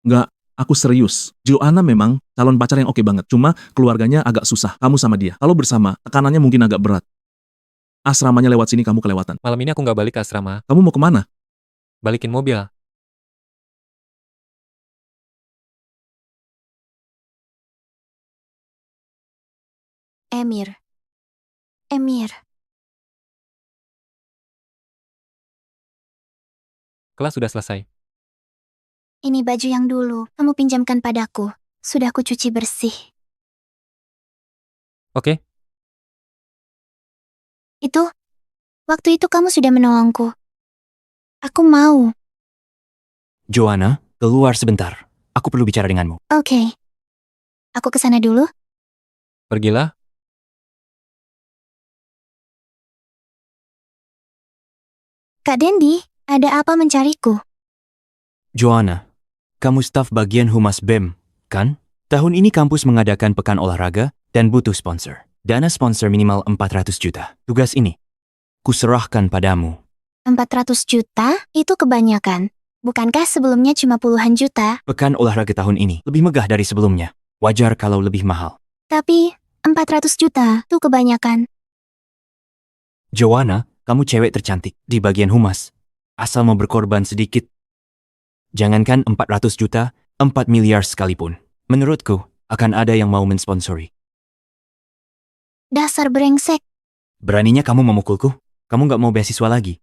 Nggak, aku serius. Joanna memang calon pacar yang oke banget, cuma keluarganya agak susah. Kamu sama dia. Kalau bersama, tekanannya mungkin agak berat. Asramanya lewat sini, kamu kelewatan. Malam ini aku nggak balik ke asrama. Kamu mau kemana? Balikin mobil. Emir. Emir. Kelas sudah selesai. Ini baju yang dulu kamu pinjamkan padaku. Sudah aku cuci bersih. Oke. Itu, waktu itu kamu sudah menolongku. Aku mau. Joanna, keluar sebentar. Aku perlu bicara denganmu. Oke. Aku ke sana dulu. Pergilah. Kak Dendi, ada apa mencariku? Joanna, kamu staf bagian Humas BEM, kan? Tahun ini kampus mengadakan pekan olahraga dan butuh sponsor. Dana sponsor minimal 400 juta. Tugas ini, kuserahkan padamu. 400 juta? Itu kebanyakan. Bukankah sebelumnya cuma puluhan juta? Pekan olahraga tahun ini lebih megah dari sebelumnya. Wajar kalau lebih mahal. Tapi, 400 juta itu kebanyakan. Joanna, kamu cewek tercantik di bagian humas. Asal mau berkorban sedikit. Jangankan 400 juta, 4 miliar sekalipun. Menurutku, akan ada yang mau mensponsori. Dasar brengsek. Beraninya kamu memukulku? Kamu nggak mau beasiswa lagi?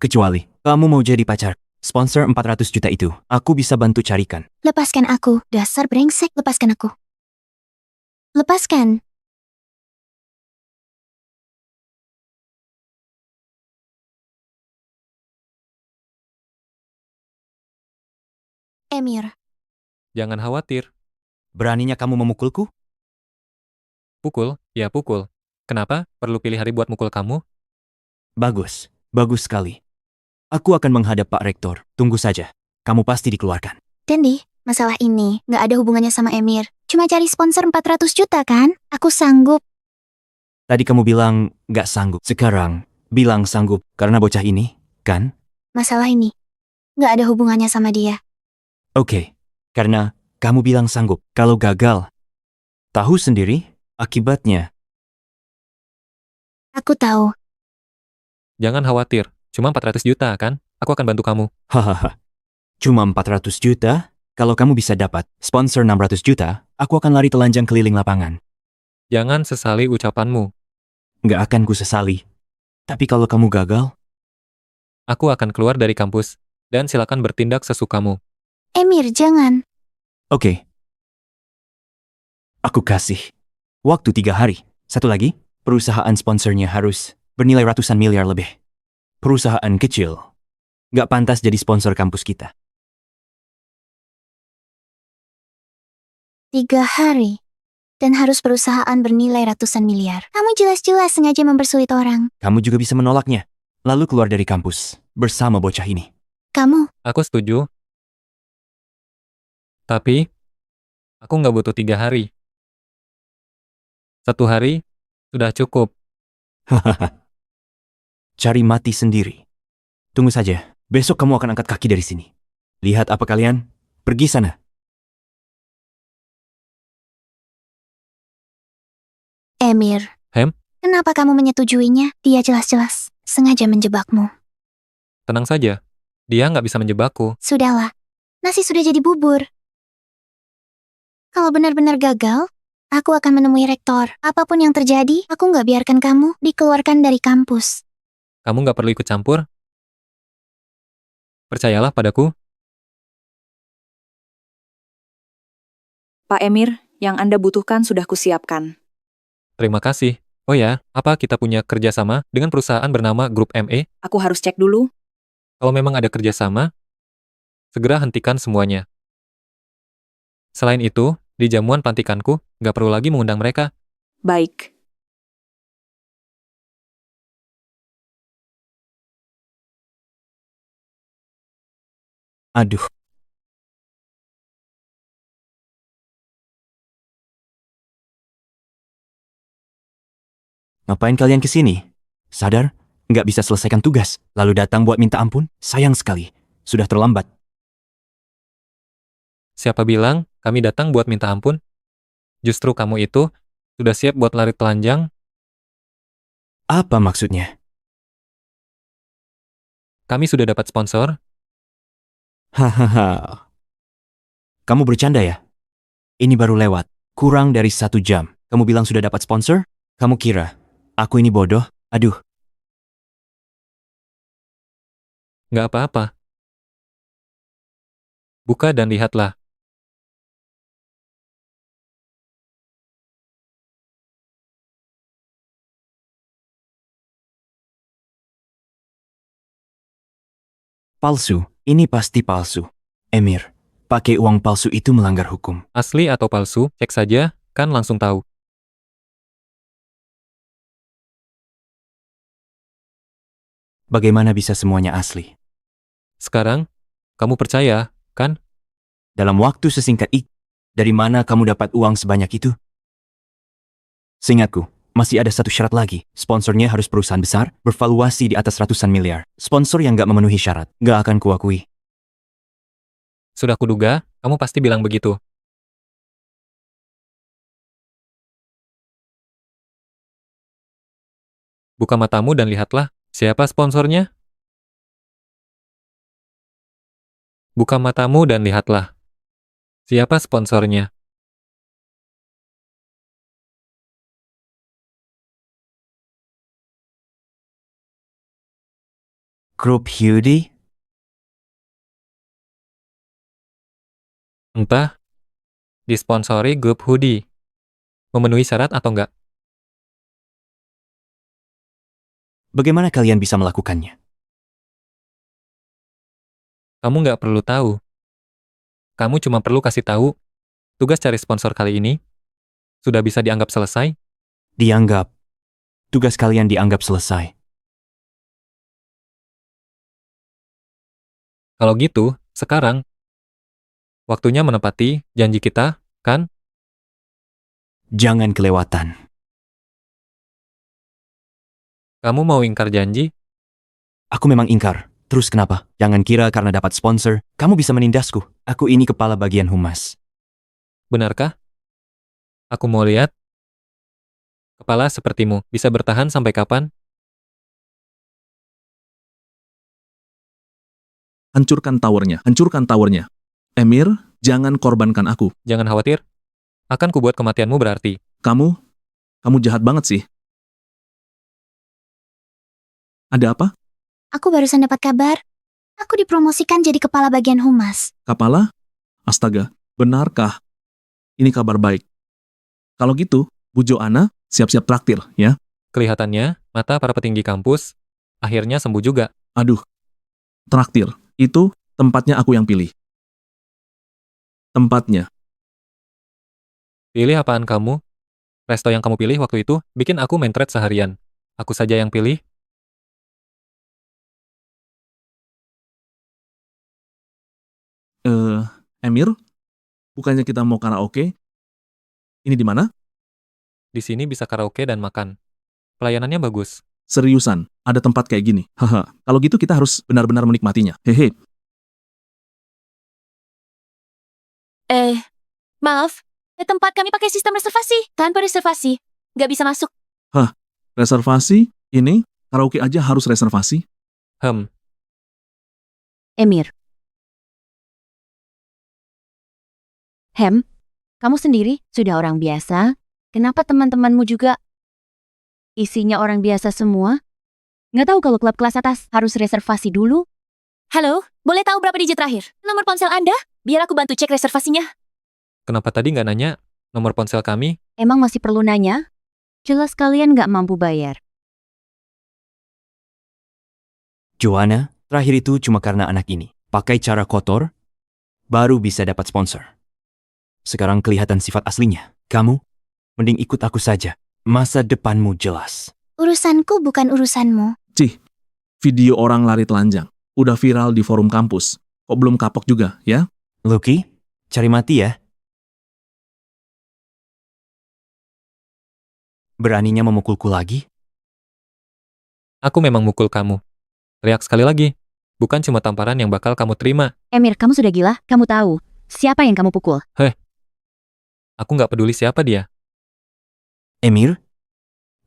Kecuali, kamu mau jadi pacar. Sponsor 400 juta itu, aku bisa bantu carikan. Lepaskan aku. Dasar brengsek, lepaskan aku. Lepaskan. Emir. Jangan khawatir. Beraninya kamu memukulku? Pukul, ya pukul. Kenapa? Perlu pilih hari buat mukul kamu? Bagus, bagus sekali. Aku akan menghadap Pak Rektor. Tunggu saja. Kamu pasti dikeluarkan. Dendi, masalah ini nggak ada hubungannya sama Emir. Cuma cari sponsor 400 juta kan? Aku sanggup. Tadi kamu bilang nggak sanggup. Sekarang, bilang sanggup karena bocah ini, kan? Masalah ini nggak ada hubungannya sama dia. Oke, karena kamu bilang sanggup. Kalau gagal, tahu sendiri akibatnya. Aku tahu. Jangan khawatir. Cuma 400 juta kan? Aku akan bantu kamu. Hahaha. Cuma 400 juta? Kalau kamu bisa dapat sponsor 600 juta, aku akan lari telanjang keliling lapangan. Jangan sesali ucapanmu. Nggak akan ku sesali. Tapi kalau kamu gagal, aku akan keluar dari kampus. Dan silakan bertindak sesukamu. Emir, jangan. Oke. Aku kasih waktu 3 hari. Satu lagi, perusahaan sponsornya harus bernilai ratusan miliar lebih. Perusahaan kecil nggak pantas jadi sponsor kampus kita. 3 hari. Dan harus perusahaan bernilai ratusan miliar. Kamu jelas-jelas sengaja mempersulit orang. Kamu juga bisa menolaknya. Lalu keluar dari kampus bersama bocah ini. Kamu? Aku setuju. Tapi, aku nggak butuh 3 hari. 1 hari, sudah cukup. Hahaha. Cari mati sendiri. Tunggu saja, besok kamu akan angkat kaki dari sini. Lihat apa kalian? Pergi sana. Emir. Kenapa kamu menyetujuinya? Dia jelas-jelas sengaja menjebakmu. Tenang saja, dia nggak bisa menjebakku. Sudahlah, nasi sudah jadi bubur. Kalau benar-benar gagal, aku akan menemui rektor. Apapun yang terjadi, aku nggak biarkan kamu dikeluarkan dari kampus. Kamu nggak perlu ikut campur. Percayalah padaku. Pak Emir, yang Anda butuhkan sudah kusiapkan. Terima kasih. Oh ya, apa kita punya kerjasama dengan perusahaan bernama Grup ME? Aku harus cek dulu. Kalau memang ada kerjasama, segera hentikan semuanya. Selain itu, di jamuan pelantikanku, nggak perlu lagi mengundang mereka. Baik. Aduh. Ngapain kalian kesini? Sadar? Nggak bisa selesaikan tugas, lalu datang buat minta ampun? Sayang sekali. Sudah terlambat. Siapa bilang kami datang buat minta ampun? Justru kamu itu sudah siap buat lari telanjang. Apa maksudnya? Kami sudah dapat sponsor. Hahaha. Kamu bercanda ya? Ini baru lewat. Kurang dari 1 jam. Kamu bilang sudah dapat sponsor? Kamu kira aku ini bodoh? Aduh. Nggak apa-apa. Buka dan lihatlah. Palsu. Ini pasti palsu. Emir, pakai uang palsu itu melanggar hukum. Asli atau palsu, cek saja, kan langsung tahu. Bagaimana bisa semuanya asli? Sekarang, kamu percaya, kan? Dalam waktu sesingkat itu, dari mana kamu dapat uang sebanyak itu? Seingatku, masih ada satu syarat lagi. Sponsornya harus perusahaan besar, bervaluasi di atas ratusan miliar. Sponsor yang nggak memenuhi syarat, nggak akan kuakui. Sudah kuduga, kamu pasti bilang begitu. Buka matamu dan lihatlah, siapa sponsornya? Buka matamu dan lihatlah, siapa sponsornya? Grup Hyudi? Entah, disponsori grup Hoodie. Memenuhi syarat atau enggak? Bagaimana kalian bisa melakukannya? Kamu nggak perlu tahu. Kamu cuma perlu kasih tahu, tugas cari sponsor kali ini sudah bisa dianggap selesai. Dianggap. Tugas kalian dianggap selesai. Kalau gitu, sekarang waktunya menepati janji kita, kan? Jangan kelewatan. Kamu mau ingkar janji? Aku memang ingkar. Terus kenapa? Jangan kira karena dapat sponsor, kamu bisa menindasku. Aku ini kepala bagian humas. Benarkah? Aku mau lihat. Kepala sepertimu bisa bertahan sampai kapan? Hancurkan towernya, hancurkan towernya. Emir, jangan korbankan aku. Jangan khawatir. Akan kubuat kematianmu berarti. Kamu jahat banget sih. Ada apa? Aku barusan dapat kabar. Aku dipromosikan jadi kepala bagian humas. Kepala? Astaga, benarkah? Ini kabar baik. Kalau gitu, Bu Joanna, siap-siap traktir, ya? Kelihatannya, mata para petinggi kampus akhirnya sembuh juga. Aduh, traktir. Itu tempatnya aku yang pilih. Tempatnya. Pilih apaan kamu? Resto yang kamu pilih waktu itu bikin aku mentret seharian. Aku saja yang pilih. Emir, bukannya kita mau karaoke? Ini di mana? Di sini bisa karaoke dan makan. Pelayanannya bagus. Seriusan, ada tempat kayak gini. Haha, kalau gitu kita harus benar-benar menikmatinya. Hehe. Maaf, tempat kami pakai sistem reservasi. Tanpa reservasi, nggak bisa masuk. Hah, reservasi? Ini, karaoke aja harus reservasi? Emir. Kamu sendiri sudah orang biasa. Kenapa teman-temanmu juga isinya orang biasa semua? Nggak tahu kalau klub kelas atas harus reservasi dulu? Halo, boleh tahu berapa digit terakhir? Nomor ponsel Anda? Biar aku bantu cek reservasinya. Kenapa tadi nggak nanya nomor ponsel kami? Emang masih perlu nanya? Jelas kalian nggak mampu bayar. Joanna, terakhir itu cuma karena anak ini. Pakai cara kotor, baru bisa dapat sponsor. Sekarang kelihatan sifat aslinya. Kamu, mending ikut aku saja. Masa depanmu jelas. Urusanku bukan urusanmu. Cih, video orang lari telanjang. Udah viral di forum kampus. Kok belum kapok juga, ya? Lucky, cari mati ya. Beraninya memukulku lagi? Aku memang mukul kamu. Teriak sekali lagi. Bukan cuma tamparan yang bakal kamu terima. Emir, kamu sudah gila? Kamu tahu siapa yang kamu pukul? Heh. Aku nggak peduli siapa dia. Emir,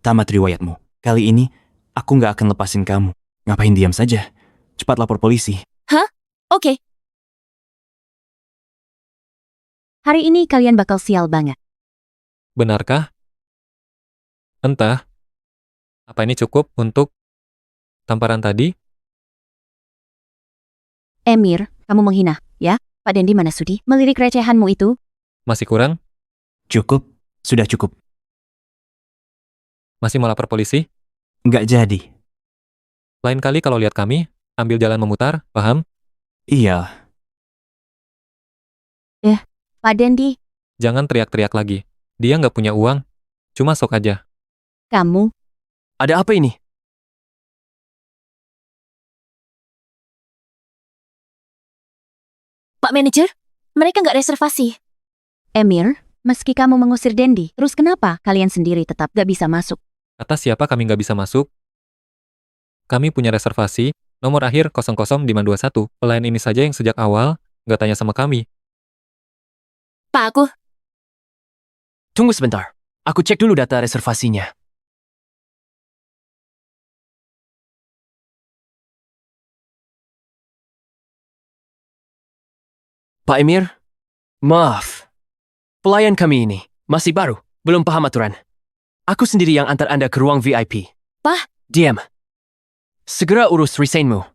tamat riwayatmu. Kali ini, aku nggak akan lepasin kamu. Ngapain diam saja? Cepat lapor polisi. Hah? Oke. Hari ini kalian bakal sial banget. Benarkah? Entah. Apa ini cukup untuk tamparan tadi? Emir, kamu menghina, ya? Pak Dendi mana sudi melirik recehanmu itu? Masih kurang? Cukup, sudah cukup. Masih mau lapor polisi? Nggak jadi. Lain kali kalau lihat kami, ambil jalan memutar, paham? Iya. Pak Dendi, Jangan teriak-teriak lagi. Dia nggak punya uang. Cuma sok aja. kamu, Ada apa ini? Pak Manager, mereka nggak reservasi. Emir, meski kamu mengusir Dendi, terus kenapa kalian sendiri tetap gak bisa masuk? Atas siapa kami nggak bisa masuk? Kami punya reservasi, nomor akhir 00521. Pelayan ini saja yang sejak awal nggak tanya sama kami. Pak, aku. Tunggu sebentar. Aku cek dulu data reservasinya. Pak Emir, maaf. Pelayan kami ini masih baru, belum paham aturan. Aku sendiri yang antar Anda ke ruang VIP. Pak? Diam. Segera urus resignmu.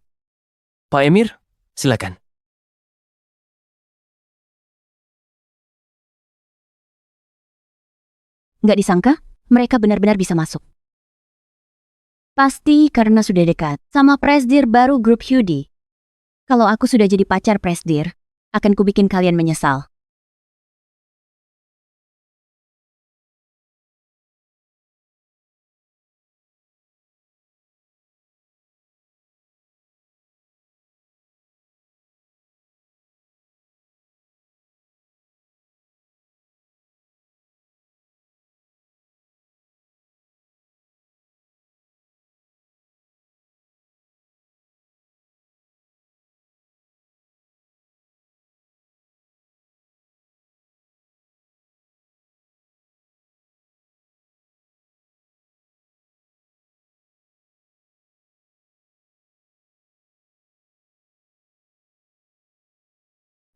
Pak Emir, silakan. Nggak disangka, mereka benar-benar bisa masuk. Pasti karena sudah dekat sama presdir baru grup Hyudi. Kalau aku sudah jadi pacar presdir, akan kubikin kalian menyesal.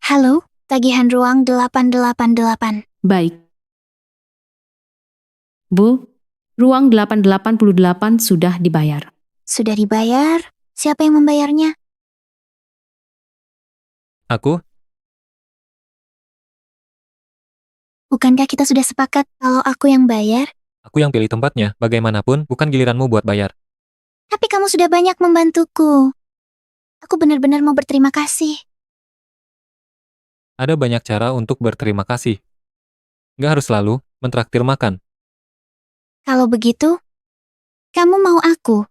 Halo, tagihan ruang 888. Baik. Bu, ruang 888 sudah dibayar. Sudah dibayar? Siapa yang membayarnya? Aku? Bukankah kita sudah sepakat kalau aku yang bayar? Aku yang pilih tempatnya. Bagaimanapun, bukan giliranmu buat bayar. Tapi kamu sudah banyak membantuku. Aku benar-benar mau berterima kasih. Ada banyak cara untuk berterima kasih. Nggak harus selalu mentraktir makan. Kalau begitu, kamu mau aku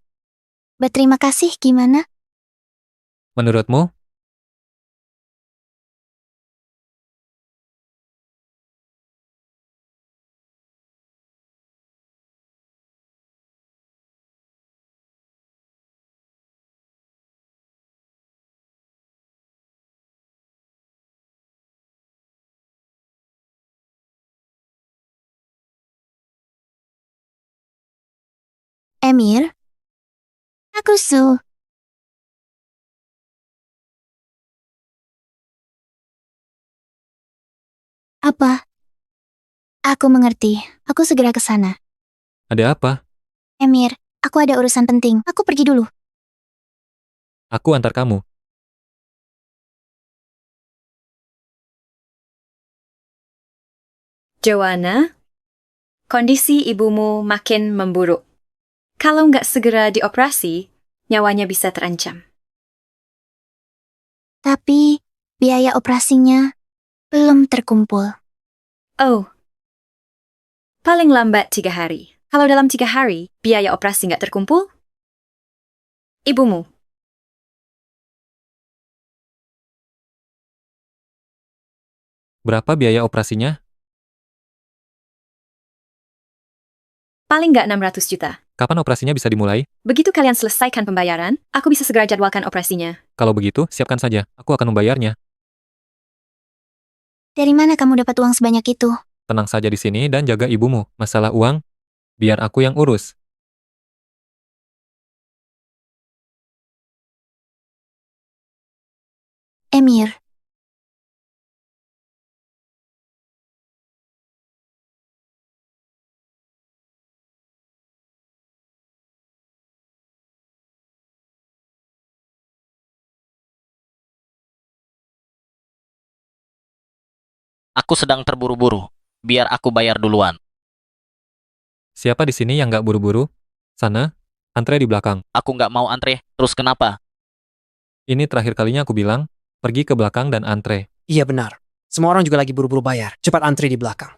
berterima kasih gimana? Menurutmu? Emir, aku Apa? Aku mengerti. Aku segera ke sana. Ada apa? Emir, aku ada urusan penting. Aku pergi dulu. Aku antar kamu. Joanna, kondisi ibumu makin memburuk. Kalau nggak segera dioperasi, nyawanya bisa terancam. Tapi, biaya operasinya belum terkumpul. Oh, paling lambat 3 hari. Kalau dalam 3 hari, biaya operasi nggak terkumpul, ibumu. Berapa biaya operasinya? Paling nggak 600 juta. Kapan operasinya bisa dimulai? Begitu kalian selesaikan pembayaran, aku bisa segera jadwalkan operasinya. Kalau begitu, siapkan saja. Aku akan membayarnya. Dari mana kamu dapat uang sebanyak itu? Tenang saja di sini dan jaga ibumu. Masalah uang, biar aku yang urus. Emir, Aku sedang terburu-buru. Biar aku bayar duluan. Siapa di sini yang nggak buru-buru? Sana, antre di belakang. Aku nggak mau antre. Terus kenapa? Ini terakhir kalinya aku bilang, pergi ke belakang dan antre. Iya benar. Semua orang juga lagi buru-buru bayar. Cepat antri di belakang.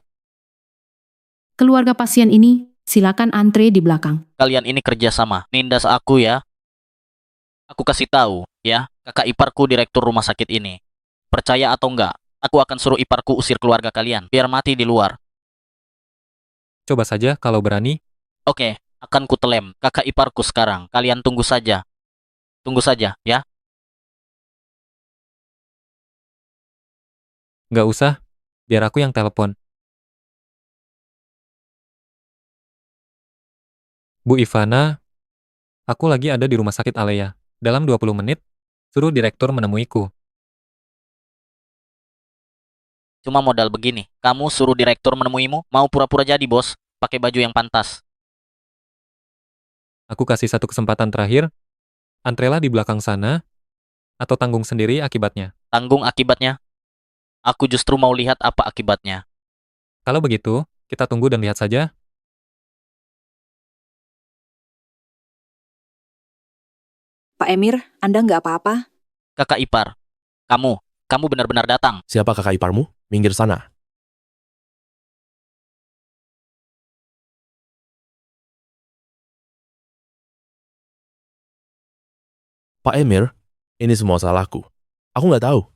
Keluarga pasien ini, silakan antre di belakang. Kalian ini kerja sama. Nindas aku ya. Aku kasih tahu, ya. Kakak iparku direktur rumah sakit ini. Percaya atau enggak, aku akan suruh iparku usir keluarga kalian. Biar mati di luar. Coba saja kalau berani. Oke, akan kutelem kakak iparku sekarang. Kalian tunggu saja. Tunggu saja, ya. Nggak usah, biar aku yang telepon. Bu Ivana, aku lagi ada di rumah sakit Alea. Dalam 20 menit, suruh direktur menemuiku. Cuma modal begini. Kamu suruh direktur menemuimu, mau pura-pura jadi bos. Pakai baju yang pantas. Aku kasih satu kesempatan terakhir, antrelah di belakang sana, atau tanggung sendiri akibatnya. Tanggung akibatnya? Aku justru mau lihat apa akibatnya. Kalau begitu, kita tunggu dan lihat saja. Pak Emir, Anda nggak apa-apa? Kakak ipar, kamu benar-benar datang. Siapa kakak iparmu? Minggir sana. Pak Emir, ini semua salahku. Aku nggak tahu.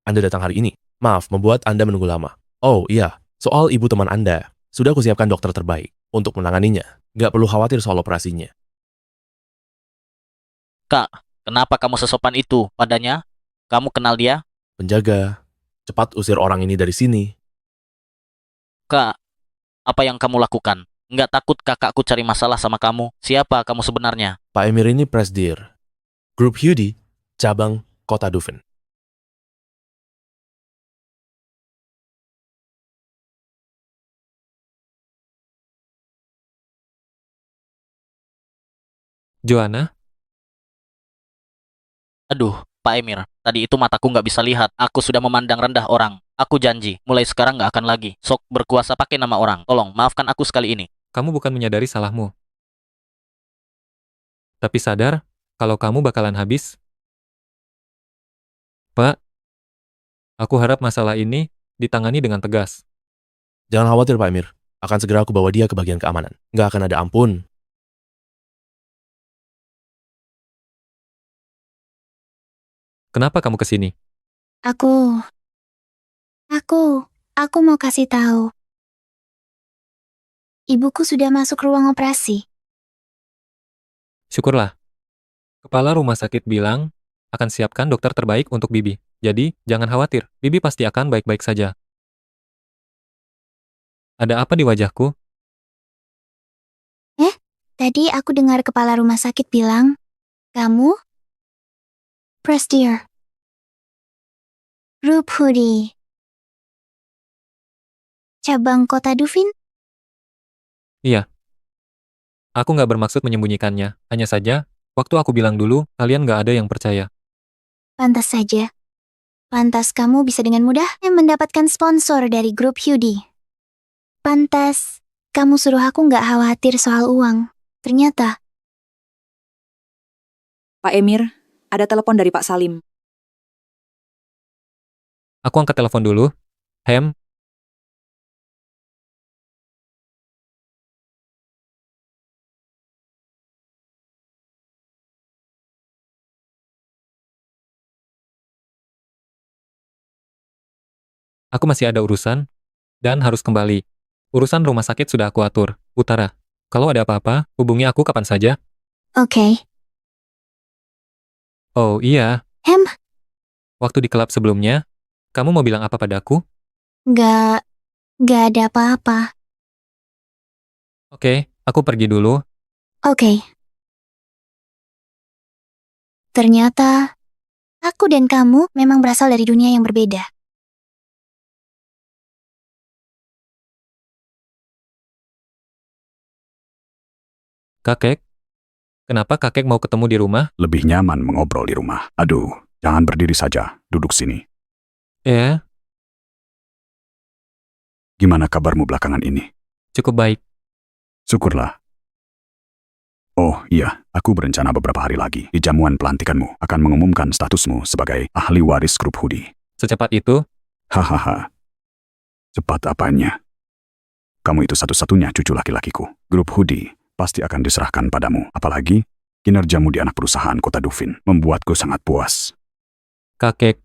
Anda datang hari ini. Maaf, membuat Anda menunggu lama. Oh iya, soal ibu teman Anda. Sudah aku siapkan dokter terbaik untuk menanganinya. Nggak perlu khawatir soal operasinya. Kak, kenapa kamu sesopan itu padanya? Kamu kenal dia? Penjaga, cepat usir orang ini dari sini. Kak, apa yang kamu lakukan? Nggak takut kakakku cari masalah sama kamu? Siapa kamu sebenarnya? Pak Emir ini Presdir. Grup Hyudi, cabang Kota Dufin. Joanna? Aduh, Pak Emir, tadi itu mataku nggak bisa lihat. Aku sudah memandang rendah orang. Aku janji, mulai sekarang nggak akan lagi. Sok berkuasa pakai nama orang. Tolong, maafkan aku sekali ini. Kamu bukan menyadari salahmu. Tapi sadar, kalau kamu bakalan habis. Pak, aku harap masalah ini ditangani dengan tegas. Jangan khawatir Pak Emir. Akan segera aku bawa dia ke bagian keamanan. Nggak akan ada ampun. Kenapa kamu ke sini? Aku mau kasih tahu. Ibuku sudah masuk ruang operasi. Syukurlah. Kepala rumah sakit bilang, akan siapkan dokter terbaik untuk Bibi. Jadi, jangan khawatir, Bibi pasti akan baik-baik saja. Ada apa di wajahku? Tadi aku dengar kepala rumah sakit bilang, kamu? Presdir. Grup Hyudi. cabang kota Dufin? Iya. Aku nggak bermaksud menyembunyikannya. Hanya saja, waktu aku bilang dulu, kalian nggak ada yang percaya. Pantas saja. Pantas kamu bisa dengan mudah mendapatkan sponsor dari grup Hyudi. Pantas kamu suruh aku nggak khawatir soal uang. Ternyata. Pak Emir, ada telepon dari Pak Salim. Aku angkat telepon dulu. Hem, aku masih ada urusan, dan harus kembali. Urusan rumah sakit sudah aku atur. Utara, kalau ada apa-apa, hubungi aku kapan saja. Oke. Oh iya, Hem, waktu di klub sebelumnya, kamu mau bilang apa padaku? nggak ada apa-apa. Oke, aku pergi dulu. Oke. Ternyata, aku dan kamu memang berasal dari dunia yang berbeda. Kakek, kenapa kakek mau ketemu di rumah? Lebih nyaman mengobrol di rumah. Aduh, jangan berdiri saja. Duduk sini. Ya, Gimana kabarmu belakangan ini? cukup baik. Syukurlah. Oh iya, aku berencana beberapa hari lagi di jamuan pelantikanmu akan mengumumkan statusmu sebagai ahli waris grup Hudi. Secepat itu? Hahaha. Cepat apanya? Kamu itu satu-satunya cucu laki-lakiku. Grup Hudi pasti akan diserahkan padamu. Apalagi, kinerjamu di anak perusahaan kota Dufin membuatku sangat puas. Kakek.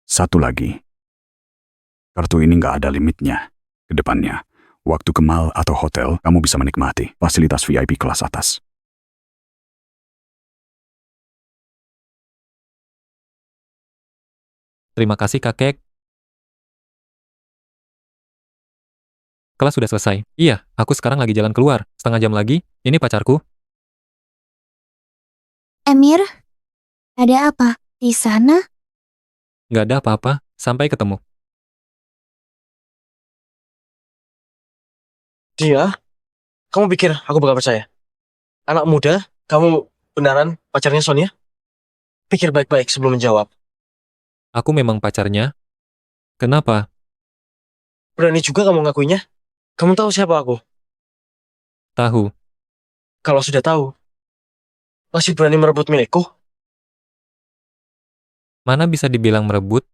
Satu lagi. Kartu ini nggak ada limitnya. Kedepannya, waktu ke mall atau hotel, kamu bisa menikmati fasilitas VIP kelas atas. Terima kasih, kakek. Kelas sudah selesai. Iya, aku sekarang lagi jalan keluar. Setengah jam lagi, ini pacarku. Emir, ada apa di sana? Nggak ada apa-apa. Sampai ketemu. Dia? Kamu pikir aku bakal percaya? Anak muda, kamu beneran pacarnya Sonia? Pikir baik-baik sebelum menjawab. Aku memang pacarnya. Kenapa? Berani juga kamu ngakuinya? Kamu tahu siapa aku? Tahu. Kalau sudah tahu, masih berani merebut milikku? Mana bisa dibilang merebut?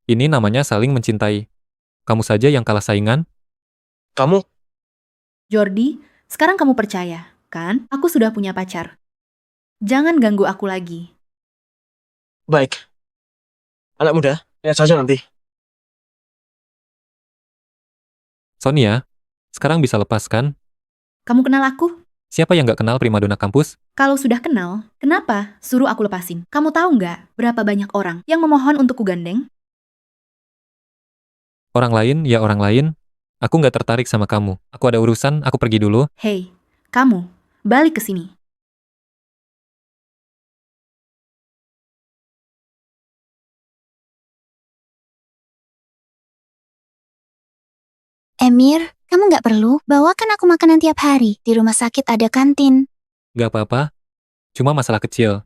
Ini namanya saling mencintai. Kamu saja yang kalah saingan. Kamu? Jordi, sekarang kamu percaya, kan? Aku sudah punya pacar. Jangan ganggu aku lagi. Baik. Anak muda, lihat saja nanti. Sonia, sekarang bisa lepaskan. Kamu kenal aku? Siapa yang nggak kenal primadona kampus? Kalau sudah kenal, kenapa suruh aku lepasin? Kamu tahu nggak berapa banyak orang yang memohon untuk kugandeng? Orang lain, ya orang lain. Aku nggak tertarik sama kamu. Aku ada urusan, aku pergi dulu. Hei, kamu, balik ke sini. Emir, kamu nggak perlu bawakan aku makanan tiap hari. Di rumah sakit ada kantin. Nggak apa-apa. Cuma masalah kecil.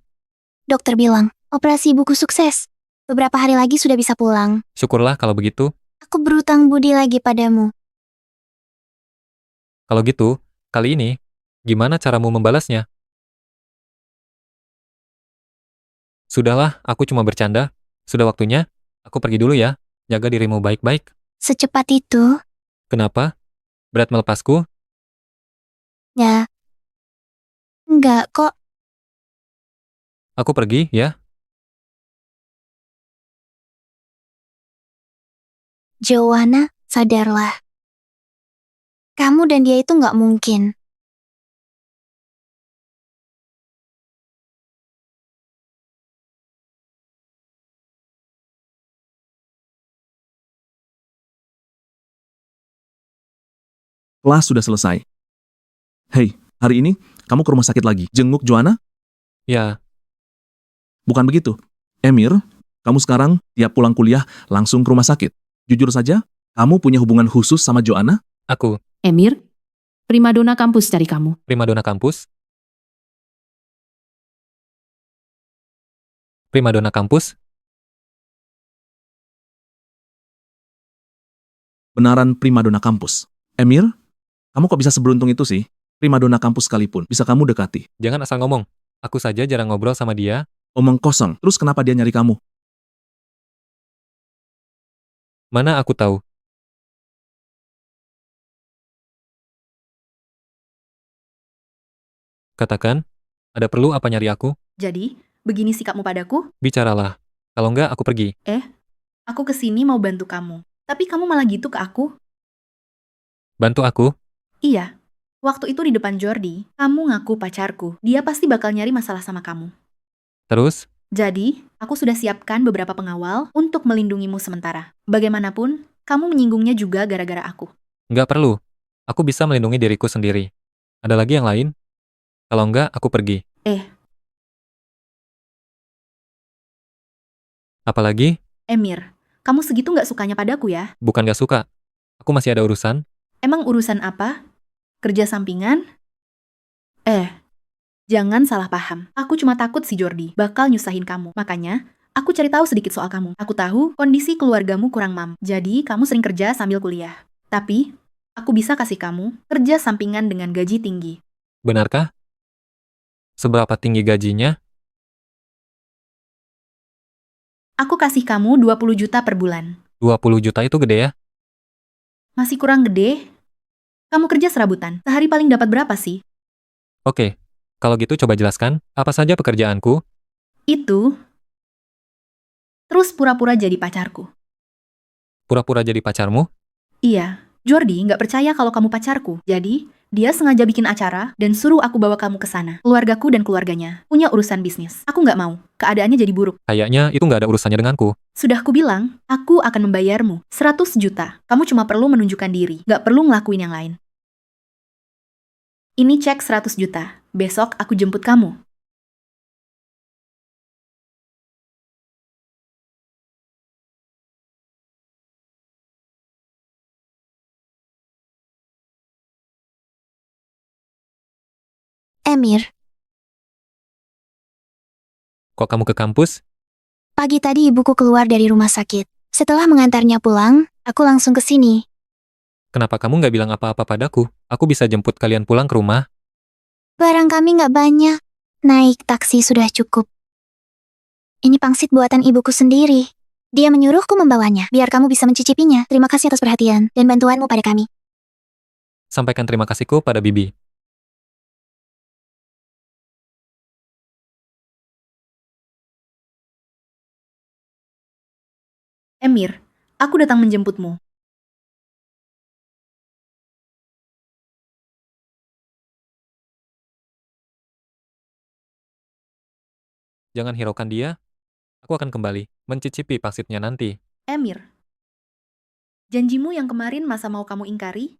Dokter bilang, operasi ibuku sukses. Beberapa hari lagi sudah bisa pulang. Syukurlah kalau begitu. Aku berutang budi lagi padamu. Kalau gitu, kali ini, gimana caramu membalasnya? Sudahlah, aku cuma bercanda. Sudah waktunya, aku pergi dulu ya. Jaga dirimu baik-baik. Secepat itu? Kenapa? Berat melepasku? Ya. Enggak kok. Aku pergi, ya. Joanna, sadarlah. Kamu dan dia itu nggak mungkin. Kelas sudah selesai. Hei, hari ini kamu ke rumah sakit lagi. Jenguk Joanna? Ya. Bukan begitu. Emir, kamu sekarang tiap pulang kuliah langsung ke rumah sakit. Jujur saja, Kamu punya hubungan khusus sama Joanna? Aku, Emir, primadona kampus cari kamu. primadona kampus. Primadona kampus? Benaran primadona kampus. Emir, kamu kok bisa seberuntung itu sih? Primadona kampus sekalipun bisa kamu dekati. Jangan asal ngomong. Aku saja jarang ngobrol sama dia. Omong kosong, terus kenapa dia nyari kamu? Mana aku tahu. Katakan, ada perlu apa nyari aku? Jadi, begini sikapmu padaku? Bicaralah. Kalau enggak, aku pergi. Aku kesini mau bantu kamu. Tapi kamu malah gitu ke aku? Bantu aku? Iya. Waktu itu di depan Jordi, kamu ngaku pacarku. Dia pasti bakal nyari masalah sama kamu. Terus? Jadi, aku sudah siapkan beberapa pengawal untuk melindungimu sementara. Bagaimanapun, kamu menyinggungnya juga gara-gara aku. Enggak perlu. Aku bisa melindungi diriku sendiri. Ada lagi yang lain? Kalau enggak, aku pergi. Apalagi? Emir, kamu segitu nggak sukanya padaku ya? Bukan gak suka. Aku masih ada urusan. Emang urusan apa? Kerja sampingan? Jangan salah paham. Aku cuma takut si Jordi bakal nyusahin kamu. Makanya, aku cari tahu sedikit soal kamu. Aku tahu kondisi keluargamu kurang mam. Jadi, kamu sering kerja sambil kuliah. Tapi, aku bisa kasih kamu kerja sampingan dengan gaji tinggi. Benarkah? Seberapa tinggi gajinya? Aku kasih kamu 20 juta per bulan. 20 juta itu gede ya? Masih kurang gede? Kamu kerja serabutan. Sehari paling dapat berapa sih? Oke. Kalau gitu coba jelaskan, apa saja pekerjaanku? Itu. Terus pura-pura jadi pacarku. Pura-pura jadi pacarmu? Iya, Jordi nggak percaya kalau kamu pacarku. Jadi, dia sengaja bikin acara dan suruh aku bawa kamu ke sana. Keluargaku dan keluarganya punya urusan bisnis. Aku nggak mau. Keadaannya jadi buruk. Kayaknya itu nggak ada urusannya denganku. Sudah aku bilang, aku akan membayarmu 100 juta. Kamu cuma perlu menunjukkan diri. Nggak perlu ngelakuin yang lain. Ini cek 100 juta. Besok aku jemput kamu. Emir, Kok kamu ke kampus? pagi tadi ibuku keluar dari rumah sakit. Setelah mengantarnya pulang, aku langsung ke sini. Kenapa kamu nggak bilang apa-apa padaku? Aku bisa jemput kalian pulang ke rumah. Barang kami nggak banyak. Naik taksi sudah cukup. Ini pangsit buatan ibuku sendiri. Dia menyuruhku membawanya, biar kamu bisa mencicipinya. Terima kasih atas perhatian dan bantuanmu pada kami. Sampaikan terima kasihku pada Bibi. Emir, aku datang menjemputmu. Jangan hiraukan dia. Aku akan kembali, mencicipi pangsitnya nanti. Emir, janjimu yang kemarin masa mau kamu ingkari?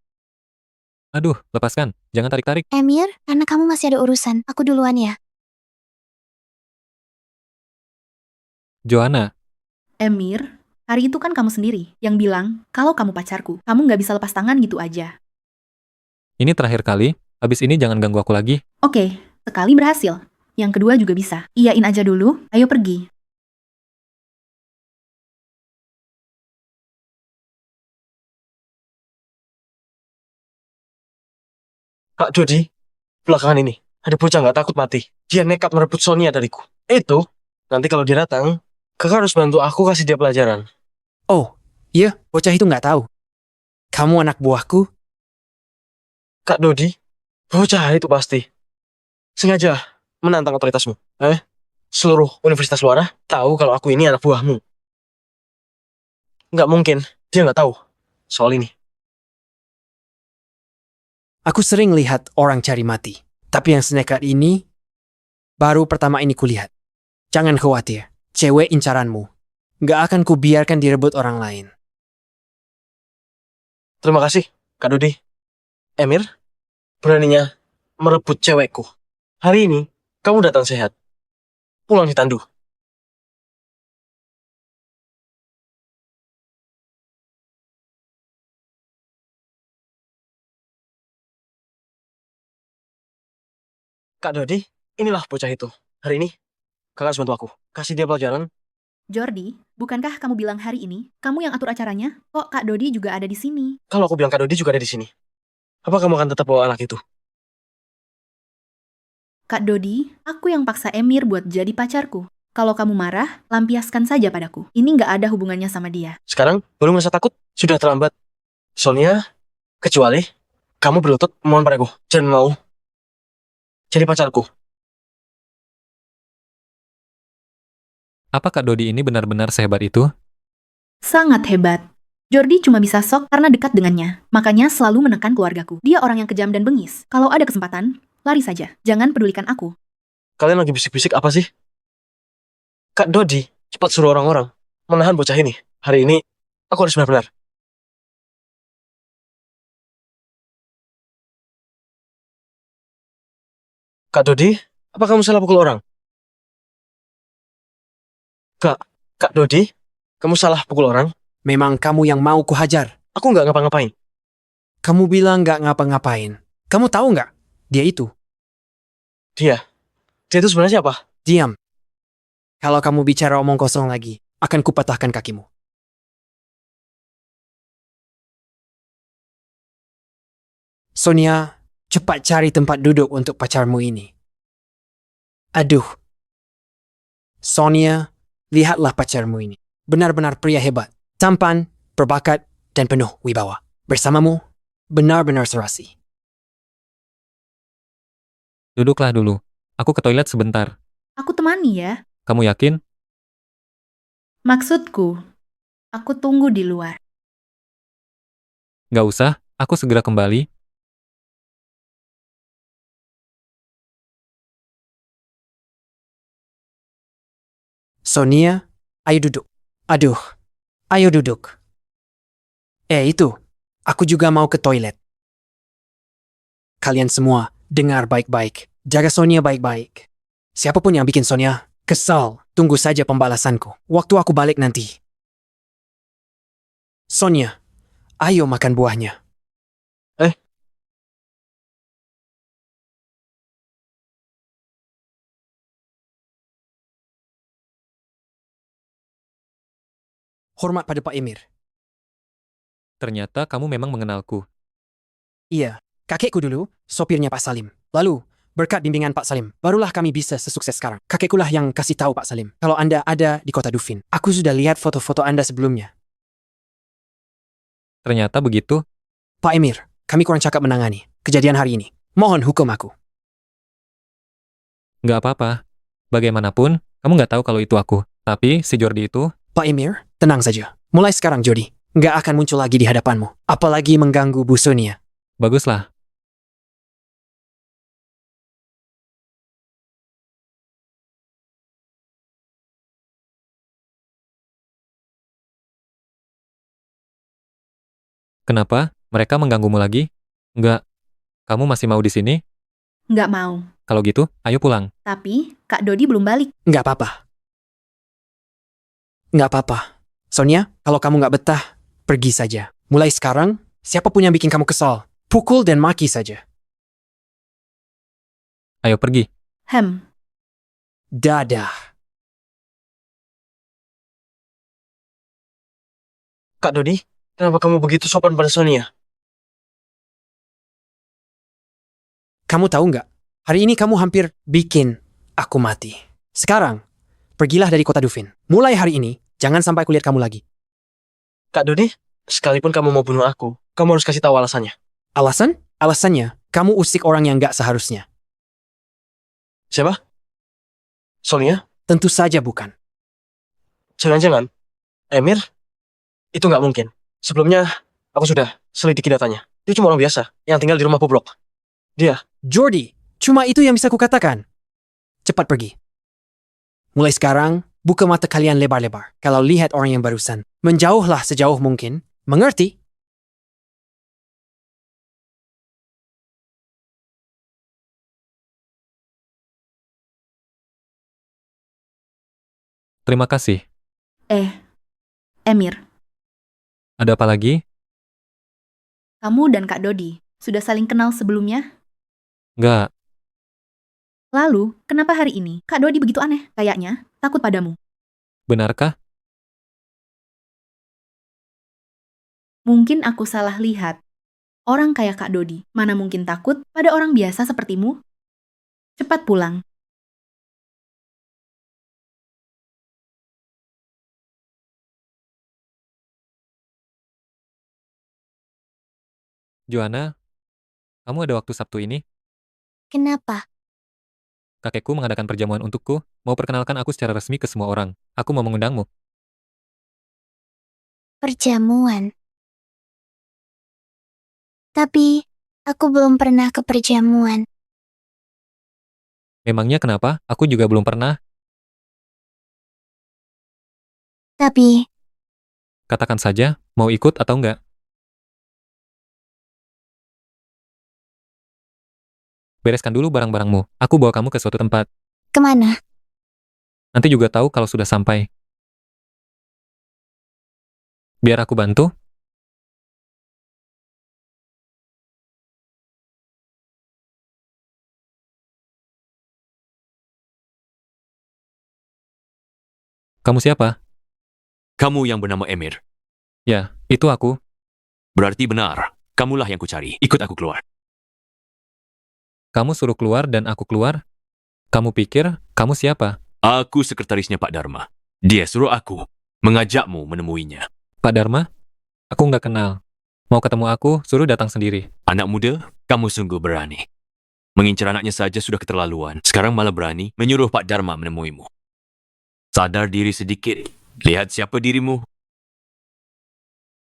Aduh, lepaskan. Jangan tarik-tarik. Emir, karena kamu masih ada urusan, aku duluan ya. Joanna, Emir, hari itu kan kamu sendiri yang bilang kalau kamu pacarku. Kamu nggak bisa lepas tangan gitu aja. ini terakhir kali. Habis ini jangan ganggu aku lagi. Oke, sekali berhasil. Yang kedua juga bisa. Iyain aja dulu, ayo pergi. Kak Jody, belakangan ini ada bocah nggak takut mati. Dia nekat merebut Sonia dariku. Itu, nanti kalau dia datang, kakak harus bantu aku kasih dia pelajaran. Oh, iya, bocah itu nggak tahu. Kamu anak buahku? Kak Dodi, bocah itu pasti sengaja menantang otoritasmu. Seluruh universitas luar tahu kalau aku ini anak buahmu. Nggak mungkin, dia nggak tahu soal ini. Aku sering lihat orang cari mati. Tapi yang senekat ini, baru pertama ini kulihat. Jangan khawatir, cewek incaranmu. Nggak akan kubiarkan direbut orang lain. Terima kasih, Kak Dodi. Emir, beraninya merebut cewekku. Hari ini, kamu datang sehat. Pulang ditandu. Kak Dodi, inilah bocah itu. Hari ini, kakak harus bantu aku. Kasih dia pelajaran. Jordi, bukankah kamu bilang hari ini, kamu yang atur acaranya? Kok Kak Dodi juga ada di sini? Kalau aku bilang Kak Dodi juga ada di sini. Apa kamu akan tetap bawa anak itu? Kak Dodi, aku yang paksa Emir buat jadi pacarku. Kalau kamu marah, lampiaskan saja padaku. Ini nggak ada hubungannya sama dia. Sekarang, baru merasa takut? Sudah terlambat. Soalnya, kecuali kamu berlutut mohon padaku. Jangan mau jadi pacarku. Apa Kak Dodi ini benar-benar sehebat itu? Sangat hebat. Jordi cuma bisa sok karena dekat dengannya. Makanya selalu menekan keluargaku. Dia orang yang kejam dan bengis. Kalau ada kesempatan, lari saja. Jangan pedulikan aku. Kalian lagi bisik-bisik apa sih? Kak Dodi, cepat suruh orang-orang menahan bocah ini. Hari ini, aku harus benar-benar. Kak Dodi, apa kamu salah pukul orang? Kak Dodi, kamu salah pukul orang? Memang kamu yang mau kuhajar. Aku nggak ngapa-ngapain. Kamu bilang nggak ngapa-ngapain. Kamu tahu nggak? Dia itu. Dia itu sebenarnya apa? Diam. Kalau kamu bicara omong kosong lagi, akan kupatahkan kakimu. Sonia, cepat cari tempat duduk untuk pacarmu ini. Aduh. Sonia, lihatlah pacarmu ini. Benar-benar pria hebat. Tampan, berbakat, dan penuh wibawa. Bersamamu, benar-benar serasi. Duduklah dulu. Aku ke toilet sebentar. Aku temani ya. Kamu yakin? Maksudku, aku tunggu di luar. Nggak usah, aku segera kembali. Sonia, ayo duduk. Aduh, ayo duduk. Itu, aku juga mau ke toilet. Kalian semua, dengar baik-baik. Jaga Sonia baik-baik. Siapapun yang bikin Sonia kesal, tunggu saja pembalasanku. Waktu aku balik nanti. Sonia, ayo makan buahnya. Hormat pada Pak Emir. Ternyata kamu memang mengenalku. Iya, kakekku dulu, sopirnya Pak Salim. Lalu, berkat bimbingan Pak Salim, barulah kami bisa sesukses sekarang. Kakekkulah yang kasih tahu Pak Salim, kalau Anda ada di kota Dufin. Aku sudah lihat foto-foto Anda sebelumnya. Ternyata begitu? Pak Emir, kami kurang cakap menangani kejadian hari ini. Mohon hukum aku. Nggak apa-apa. Bagaimanapun, kamu nggak tahu kalau itu aku. Tapi si Jordi itu... Pak Emir, tenang saja. Mulai sekarang Jordi, nggak akan muncul lagi di hadapanmu. Apalagi mengganggu Bu Sonia. Baguslah. Kenapa? Mereka mengganggumu lagi? Nggak. Kamu masih mau di sini? Nggak mau. Kalau gitu, ayo pulang. Tapi, Kak Dodi belum balik. Nggak apa-apa. Nggak apa-apa. Sonia, kalau kamu nggak betah, pergi saja. Mulai sekarang, siapapun yang bikin kamu kesal, pukul dan maki saja. Ayo pergi. Dadah. Kak Dodi, kenapa kamu begitu sopan pada Sonia? Kamu tahu nggak? Hari ini kamu hampir bikin aku mati. Sekarang, pergilah dari kota Dufin. Mulai hari ini, jangan sampai kulihat kamu lagi. Kak Dodi, sekalipun kamu mau bunuh aku, kamu harus kasih tahu alasannya. Alasan? Alasannya, kamu usik orang yang nggak seharusnya. Siapa? Sonia? Tentu saja bukan. Jangan-jangan, Emir? Itu nggak mungkin. Sebelumnya, aku sudah selidiki datanya. Dia cuma orang biasa, yang tinggal di rumah boblok. Dia. Jordi, cuma itu yang bisa kukatakan. Cepat pergi. Mulai sekarang, buka mata kalian lebar-lebar. Kalau lihat orang yang barusan, menjauhlah sejauh mungkin. Mengerti? Terima kasih. Emir, Ada apa lagi? kamu dan Kak Dodi sudah saling kenal sebelumnya? Nggak. Lalu, kenapa hari ini Kak Dodi begitu aneh? Kayaknya takut padamu. Benarkah? Mungkin aku salah lihat. Orang kayak Kak Dodi, mana mungkin takut pada orang biasa sepertimu? Cepat pulang. Joanna, kamu ada waktu Sabtu ini? Kenapa? Kakekku mengadakan perjamuan untukku, mau perkenalkan aku secara resmi ke semua orang. Aku mau mengundangmu. Perjamuan. Tapi, aku belum pernah ke perjamuan. Memangnya kenapa? Aku juga belum pernah. Tapi, Katakan saja, mau ikut atau enggak? Bereskan dulu barang-barangmu. Aku bawa kamu ke suatu tempat. kemana? Nanti juga tahu kalau sudah sampai. Biar aku bantu? Kamu siapa? Kamu yang bernama Emir. Ya, itu aku. Berarti benar. Kamulah yang kucari. Ikut aku keluar. Kamu suruh keluar dan aku keluar? Kamu pikir kamu siapa? Aku sekretarisnya Pak Dharma. Dia suruh aku mengajakmu menemuinya. Pak Dharma? Aku nggak kenal. Mau ketemu aku, suruh datang sendiri. Anak muda, kamu sungguh berani. Mengincar anaknya saja sudah keterlaluan. Sekarang malah berani menyuruh Pak Dharma menemuimu. Sadar diri sedikit. Lihat siapa dirimu.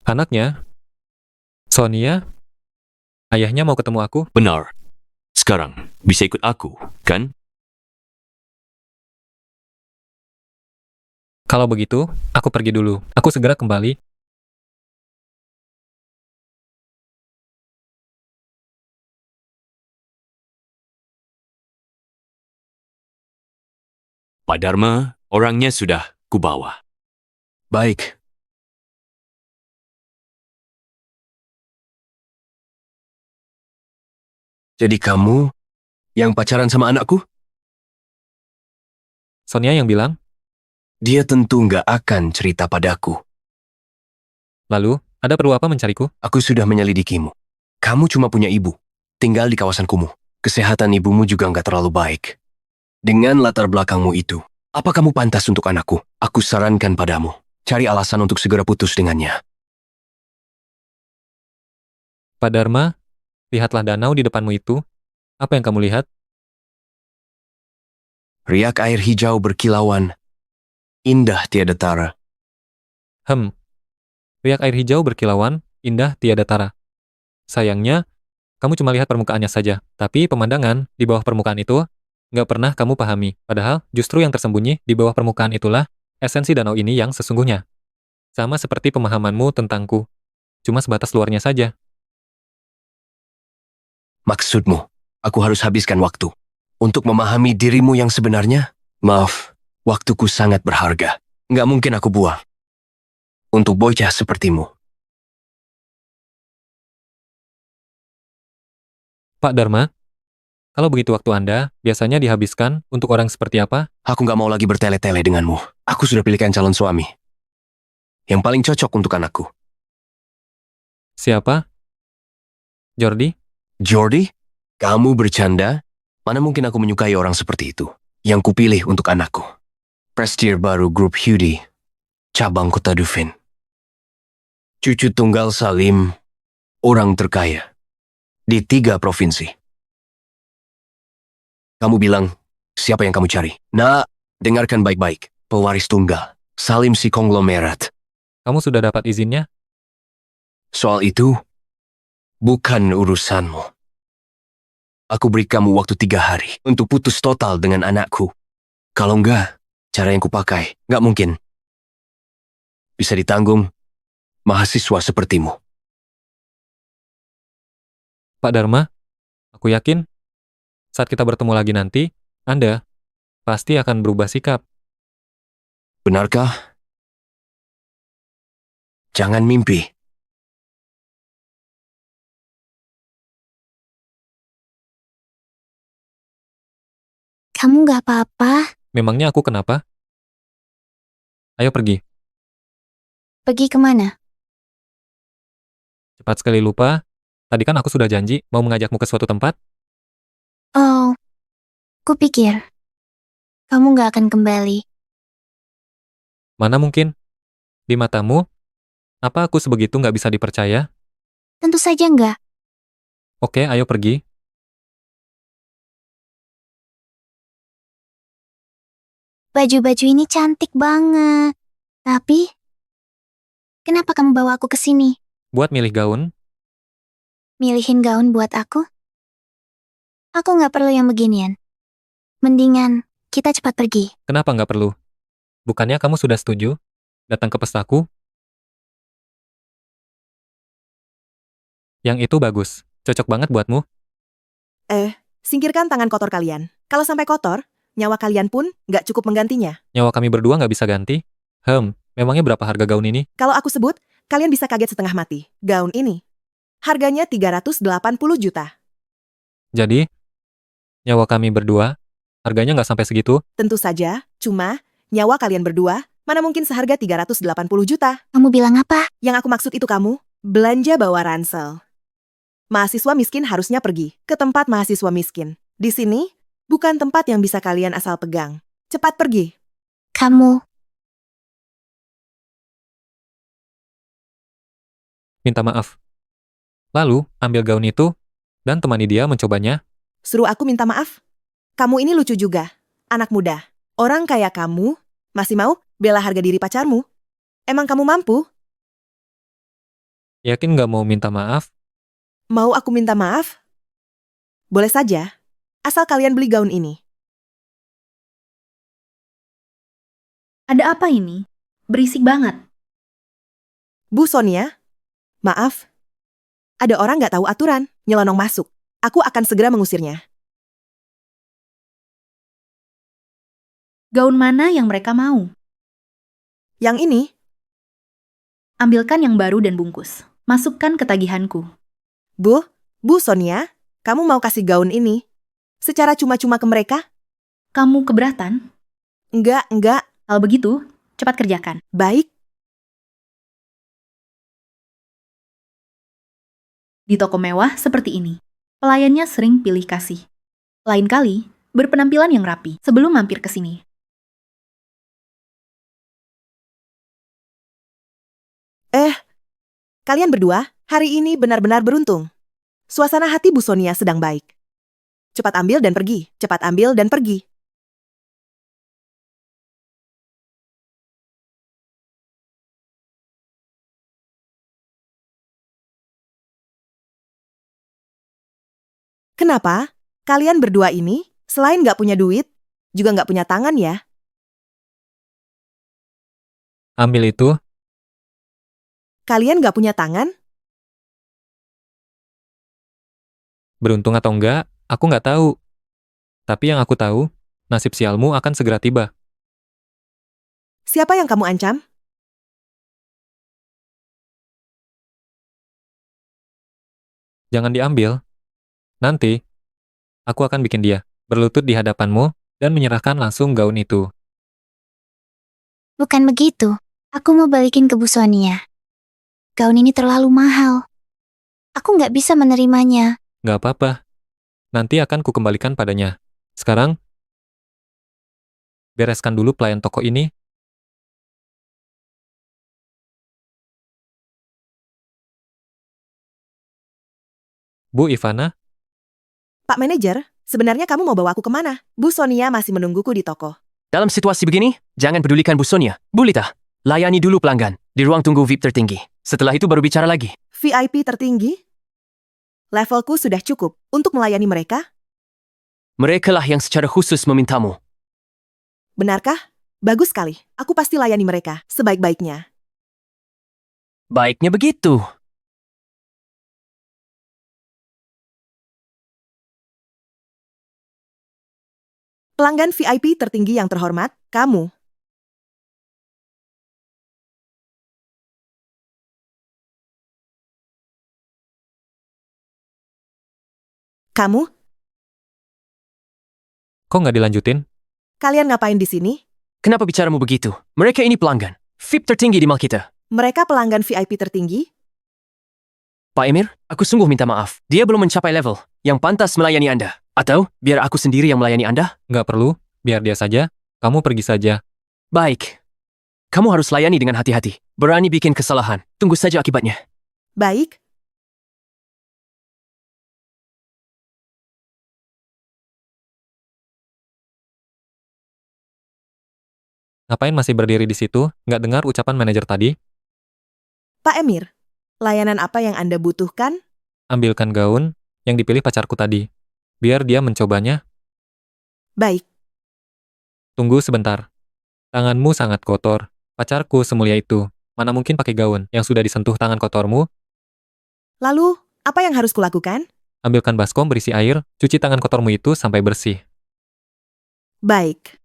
Anaknya? Sonia? Ayahnya mau ketemu aku? Benar. Sekarang, bisa ikut aku, kan? Kalau begitu, aku pergi dulu. Aku segera kembali. Pak Dharma, orangnya sudah kubawa. Baik. Jadi kamu yang pacaran sama anakku? Sonia yang bilang? Dia tentu nggak akan cerita padaku. Lalu, ada perlu apa mencariku? Aku sudah menyelidikimu. Kamu cuma punya ibu, tinggal di kawasan kumuh. Kesehatan ibumu juga nggak terlalu baik. Dengan latar belakangmu itu, apa kamu pantas untuk anakku? Aku sarankan padamu, cari alasan untuk segera putus dengannya. Pak Dharma, lihatlah danau di depanmu itu. Apa yang kamu lihat? Riak air hijau berkilauan, indah tiada tara. Riak air hijau berkilauan, indah tiada tara. Sayangnya, kamu cuma lihat permukaannya saja, tapi pemandangan di bawah permukaan itu nggak pernah kamu pahami. Padahal, justru yang tersembunyi di bawah permukaan itulah esensi danau ini yang sesungguhnya. Sama seperti pemahamanmu tentangku. Cuma sebatas luarnya saja. Maksudmu, aku harus habiskan waktu untuk memahami dirimu yang sebenarnya? Maaf, waktuku sangat berharga. Nggak mungkin aku buang untuk bocah sepertimu. Pak Dharma, kalau begitu waktu Anda biasanya dihabiskan untuk orang seperti apa? Aku nggak mau lagi bertele-tele denganmu. Aku sudah pilihkan calon suami yang paling cocok untuk anakku. Siapa? Jordi? Jordi? Kamu bercanda? Mana mungkin aku menyukai orang seperti itu. Yang kupilih untuk anakku. Prestier baru grup Hudi, cabang Kota Dufin. Cucu tunggal Salim, orang terkaya di 3 provinsi. Kamu bilang, siapa yang kamu cari? Nah, dengarkan baik-baik. Pewaris tunggal, Salim si konglomerat. Kamu sudah dapat izinnya? Soal itu, bukan urusanmu. Aku beri kamu waktu 3 hari untuk putus total dengan anakku. Kalau enggak, cara yang kupakai nggak mungkin bisa ditanggung mahasiswa sepertimu. Pak Dharma, aku yakin saat kita bertemu lagi nanti, Anda pasti akan berubah sikap. Benarkah? Jangan mimpi. Kamu nggak apa-apa? Memangnya aku kenapa? Ayo pergi. Pergi kemana? Cepat sekali lupa. Tadi kan aku sudah janji mau mengajakmu ke suatu tempat. Oh, kupikir kamu nggak akan kembali. Mana mungkin? Di matamu, apa aku sebegitu nggak bisa dipercaya? Tentu saja nggak. Oke, ayo pergi. Baju-baju ini cantik banget. Tapi, kenapa kamu bawa aku ke sini? Buat milih gaun, Milihin gaun buat aku? Aku nggak perlu yang beginian. Mendingan kita cepat pergi. kenapa nggak perlu? Bukannya kamu sudah setuju datang ke pestaku? Yang itu bagus, cocok banget buatmu. Singkirkan tangan kotor kalian. Kalau sampai kotor, nyawa kalian pun nggak cukup menggantinya. Nyawa kami berdua nggak bisa ganti. Memangnya berapa harga gaun ini? Kalau aku sebut, kalian bisa kaget setengah mati. Gaun ini, harganya 380 juta. Jadi, nyawa kami berdua, harganya nggak sampai segitu? Tentu saja, cuma nyawa kalian berdua, mana mungkin seharga 380 juta. Kamu bilang apa? Yang aku maksud itu kamu, belanja bawa ransel. Mahasiswa miskin harusnya pergi ke tempat mahasiswa miskin. Di sini, bukan tempat yang bisa kalian asal pegang. Cepat pergi. Kamu, Minta maaf. Lalu, ambil gaun itu, dan temani dia mencobanya. Suruh aku minta maaf? Kamu ini lucu juga, anak muda. Orang kayak kamu, masih mau bela harga diri pacarmu? Emang kamu mampu? Yakin nggak mau minta maaf? Mau aku minta maaf? Boleh saja, asal kalian beli gaun ini. Ada apa ini? Berisik banget. Bu Sonia, maaf. Ada orang nggak tahu aturan, nyelonong masuk. Aku akan segera mengusirnya. Gaun mana yang mereka mau? Yang ini, Ambilkan yang baru dan bungkus. Masukkan ke tagihanku. Bu Sonia, kamu mau kasih gaun ini secara cuma-cuma ke mereka? Kamu keberatan? Enggak. Kalau begitu, cepat kerjakan. Baik. Di toko mewah seperti ini, pelayannya sering pilih kasih. Lain kali, berpenampilan yang rapi sebelum mampir ke sini. Kalian berdua hari ini benar-benar beruntung. Suasana hati Bu Sonia sedang baik. Cepat ambil dan pergi. Cepat ambil dan pergi. Kenapa? Kalian berdua ini, selain nggak punya duit, juga nggak punya tangan ya? Ambil itu, Kalian nggak punya tangan? beruntung atau enggak, aku nggak tahu. Tapi yang aku tahu, nasib sialmu akan segera tiba. Siapa yang kamu ancam? Jangan diambil. Nanti, aku akan bikin dia berlutut di hadapanmu dan menyerahkan langsung gaun itu. bukan begitu. Aku mau balikin ke Bu Sonia. Gaun ini terlalu mahal. Aku nggak bisa menerimanya. Nggak apa-apa. Nanti akan kukembalikan padanya. Sekarang, bereskan dulu pelayan toko ini. Bu Ivana, Pak Manajer, sebenarnya kamu mau bawa aku kemana? Bu Sonia masih menungguku di toko. Dalam situasi begini, jangan pedulikan Bu Sonia. Bu Lita, layani dulu pelanggan di ruang tunggu VIP tertinggi. Setelah itu baru bicara lagi. VIP tertinggi? Levelku sudah cukup untuk melayani mereka? Merekalah yang secara khusus memintamu. Benarkah? Bagus sekali. Aku pasti layani mereka sebaik-baiknya. Baiknya begitu. Pelanggan VIP tertinggi yang terhormat, kamu. Kamu? Kok nggak dilanjutin? Kalian ngapain di sini? Kenapa bicaramu begitu? Mereka ini pelanggan. VIP tertinggi di mall kita. Mereka pelanggan VIP tertinggi? Pak Emir, aku sungguh minta maaf. Dia belum mencapai level yang pantas melayani Anda. Atau, biar aku sendiri yang melayani Anda? Nggak perlu, biar dia saja. Kamu pergi saja. Baik. Kamu harus layani dengan hati-hati. Berani bikin kesalahan. Tunggu saja akibatnya. Baik. Ngapain masih berdiri di situ? Nggak dengar ucapan manajer tadi? Pak Emir, layanan apa yang Anda butuhkan? Ambilkan gaun yang dipilih pacarku tadi. Biar dia mencobanya. Baik. Tunggu sebentar. Tanganmu sangat kotor. Pacarku semulia itu. Mana mungkin pakai gaun yang sudah disentuh tangan kotormu? Lalu, apa yang harus kulakukan? Ambilkan baskom berisi air, cuci tangan kotormu itu sampai bersih. Baik.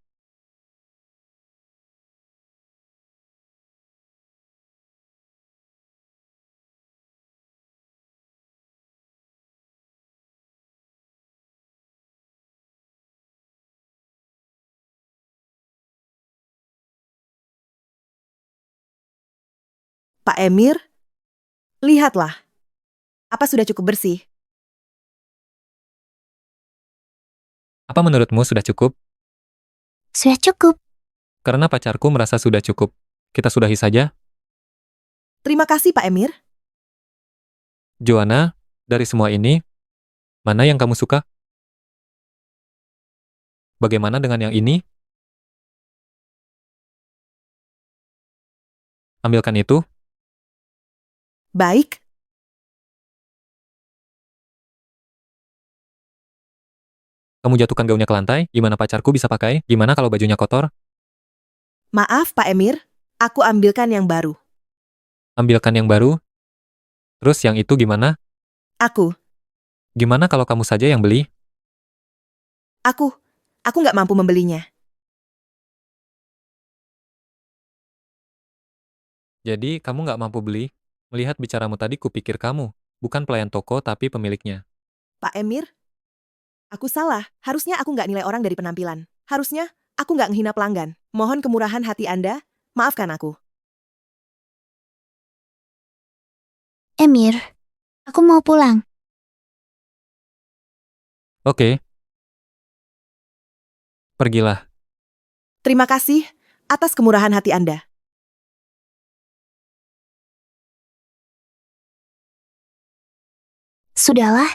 Pak Emir, lihatlah. Apa sudah cukup bersih? Apa menurutmu sudah cukup? Sudah cukup. Karena pacarku merasa sudah cukup. Kita sudahi saja. Terima kasih, Pak Emir. Joanna, dari semua ini, mana yang kamu suka? Bagaimana dengan yang ini? Ambilkan itu. Baik. Kamu jatuhkan gaunnya ke lantai, gimana pacarku bisa pakai? Gimana kalau bajunya kotor? Maaf, Pak Emir. Aku ambilkan yang baru. Ambilkan yang baru. Terus yang itu gimana? Aku. Gimana kalau kamu saja yang beli? Aku nggak mampu membelinya. Jadi, kamu nggak mampu beli? Melihat bicaramu tadi kupikir kamu, bukan pelayan toko tapi pemiliknya. Pak Emir, aku salah. Harusnya aku nggak nilai orang dari penampilan. Harusnya aku nggak menghina pelanggan. Mohon kemurahan hati Anda, maafkan aku. Emir, aku mau pulang. Oke. Pergilah. Terima kasih atas kemurahan hati Anda. Sudahlah,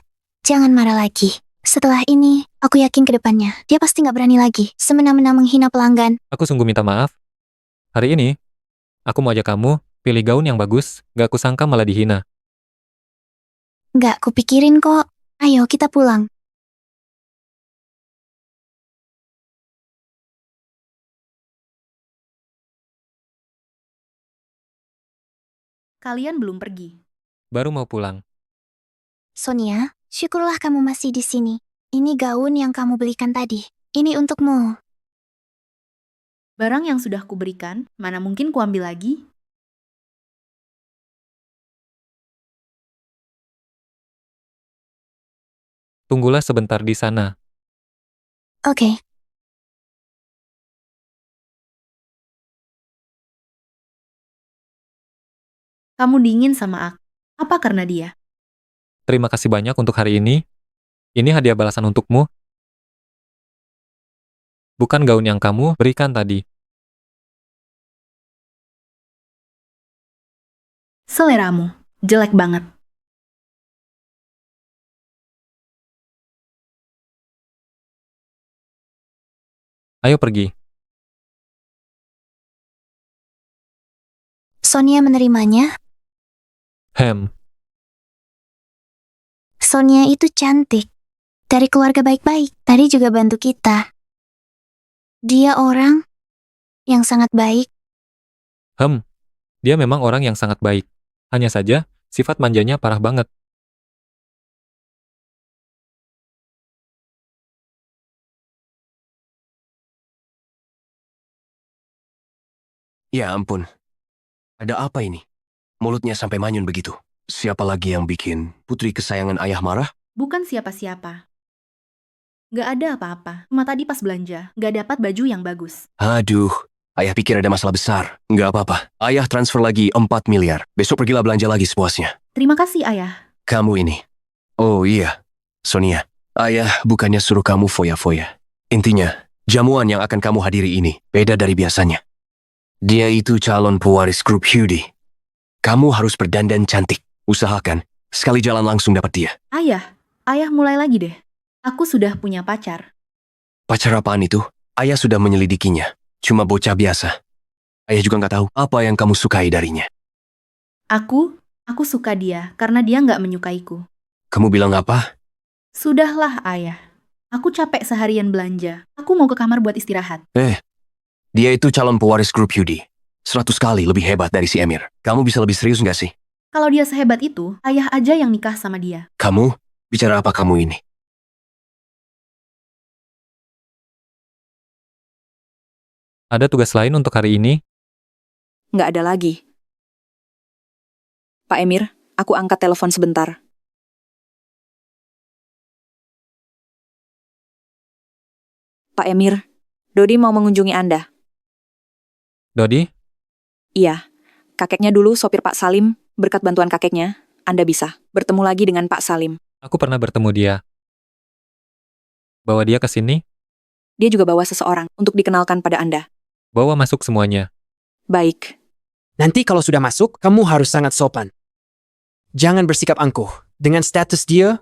jangan marah lagi. Setelah ini, aku yakin ke depannya, dia pasti nggak berani lagi semena-mena menghina pelanggan. Aku sungguh minta maaf. Hari ini, aku mau ajak kamu pilih gaun yang bagus, gak kusangka malah dihina. Nggak kupikirin kok. Ayo kita pulang. Kalian belum pergi. Baru mau pulang. Sonia, syukurlah kamu masih di sini. Ini gaun yang kamu belikan tadi. Ini untukmu. Barang yang sudah kuberikan, mana mungkin kuambil lagi? Tunggulah sebentar di sana. Oke. Kamu dingin sama aku. Apa karena dia? Terima kasih banyak untuk hari ini. Ini hadiah balasan untukmu. Bukan gaun yang kamu berikan tadi. Seleramu. Jelek banget. Ayo pergi. Sonia menerimanya. Sonia itu cantik. Dari keluarga baik-baik. Tadi juga bantu kita. Dia orang yang sangat baik. Dia memang orang yang sangat baik. Hanya saja, sifat manjanya parah banget. Ya ampun. Ada apa ini? Mulutnya sampai manyun begitu. Siapa lagi yang bikin putri kesayangan ayah marah? Bukan siapa-siapa. Nggak ada apa-apa. Cuma tadi pas belanja, nggak dapat baju yang bagus. Aduh, ayah pikir ada masalah besar. Nggak apa-apa. Ayah transfer lagi 4 miliar. Besok pergilah belanja lagi sepuasnya. Terima kasih, Ayah. Kamu ini. Oh iya, Sonia. Ayah bukannya suruh kamu foya-foya. Intinya, jamuan yang akan kamu hadiri ini beda dari biasanya. Dia itu calon pewaris grup Hudi. Kamu harus berdandan cantik. Usahakan, sekali jalan langsung dapat dia. Ayah mulai lagi deh. Aku sudah punya pacar. Pacar apaan itu? Ayah sudah menyelidikinya. Cuma bocah biasa. Ayah juga nggak tahu apa yang kamu sukai darinya. Aku suka dia karena dia nggak menyukaiku. Kamu bilang apa? Sudahlah, Ayah. Aku capek seharian belanja. Aku mau ke kamar buat istirahat. Dia itu calon pewaris grup Hudi. 100 kali lebih hebat dari si Emir. Kamu bisa lebih serius nggak sih? Kalau dia sehebat itu, Ayah aja yang nikah sama dia. Kamu? Bicara apa kamu ini? Ada tugas lain untuk hari ini? Nggak ada lagi. Pak Emir, aku angkat telepon sebentar. Pak Emir, Dodi mau mengunjungi Anda. Dodi? Iya, kakeknya dulu sopir Pak Salim. Berkat bantuan kakeknya, Anda bisa bertemu lagi dengan Pak Salim. Aku pernah bertemu dia. Bawa dia ke sini? Dia juga bawa seseorang untuk dikenalkan pada Anda. Bawa masuk semuanya. Baik. Nanti kalau sudah masuk, kamu harus sangat sopan. Jangan bersikap angkuh. Dengan status dia,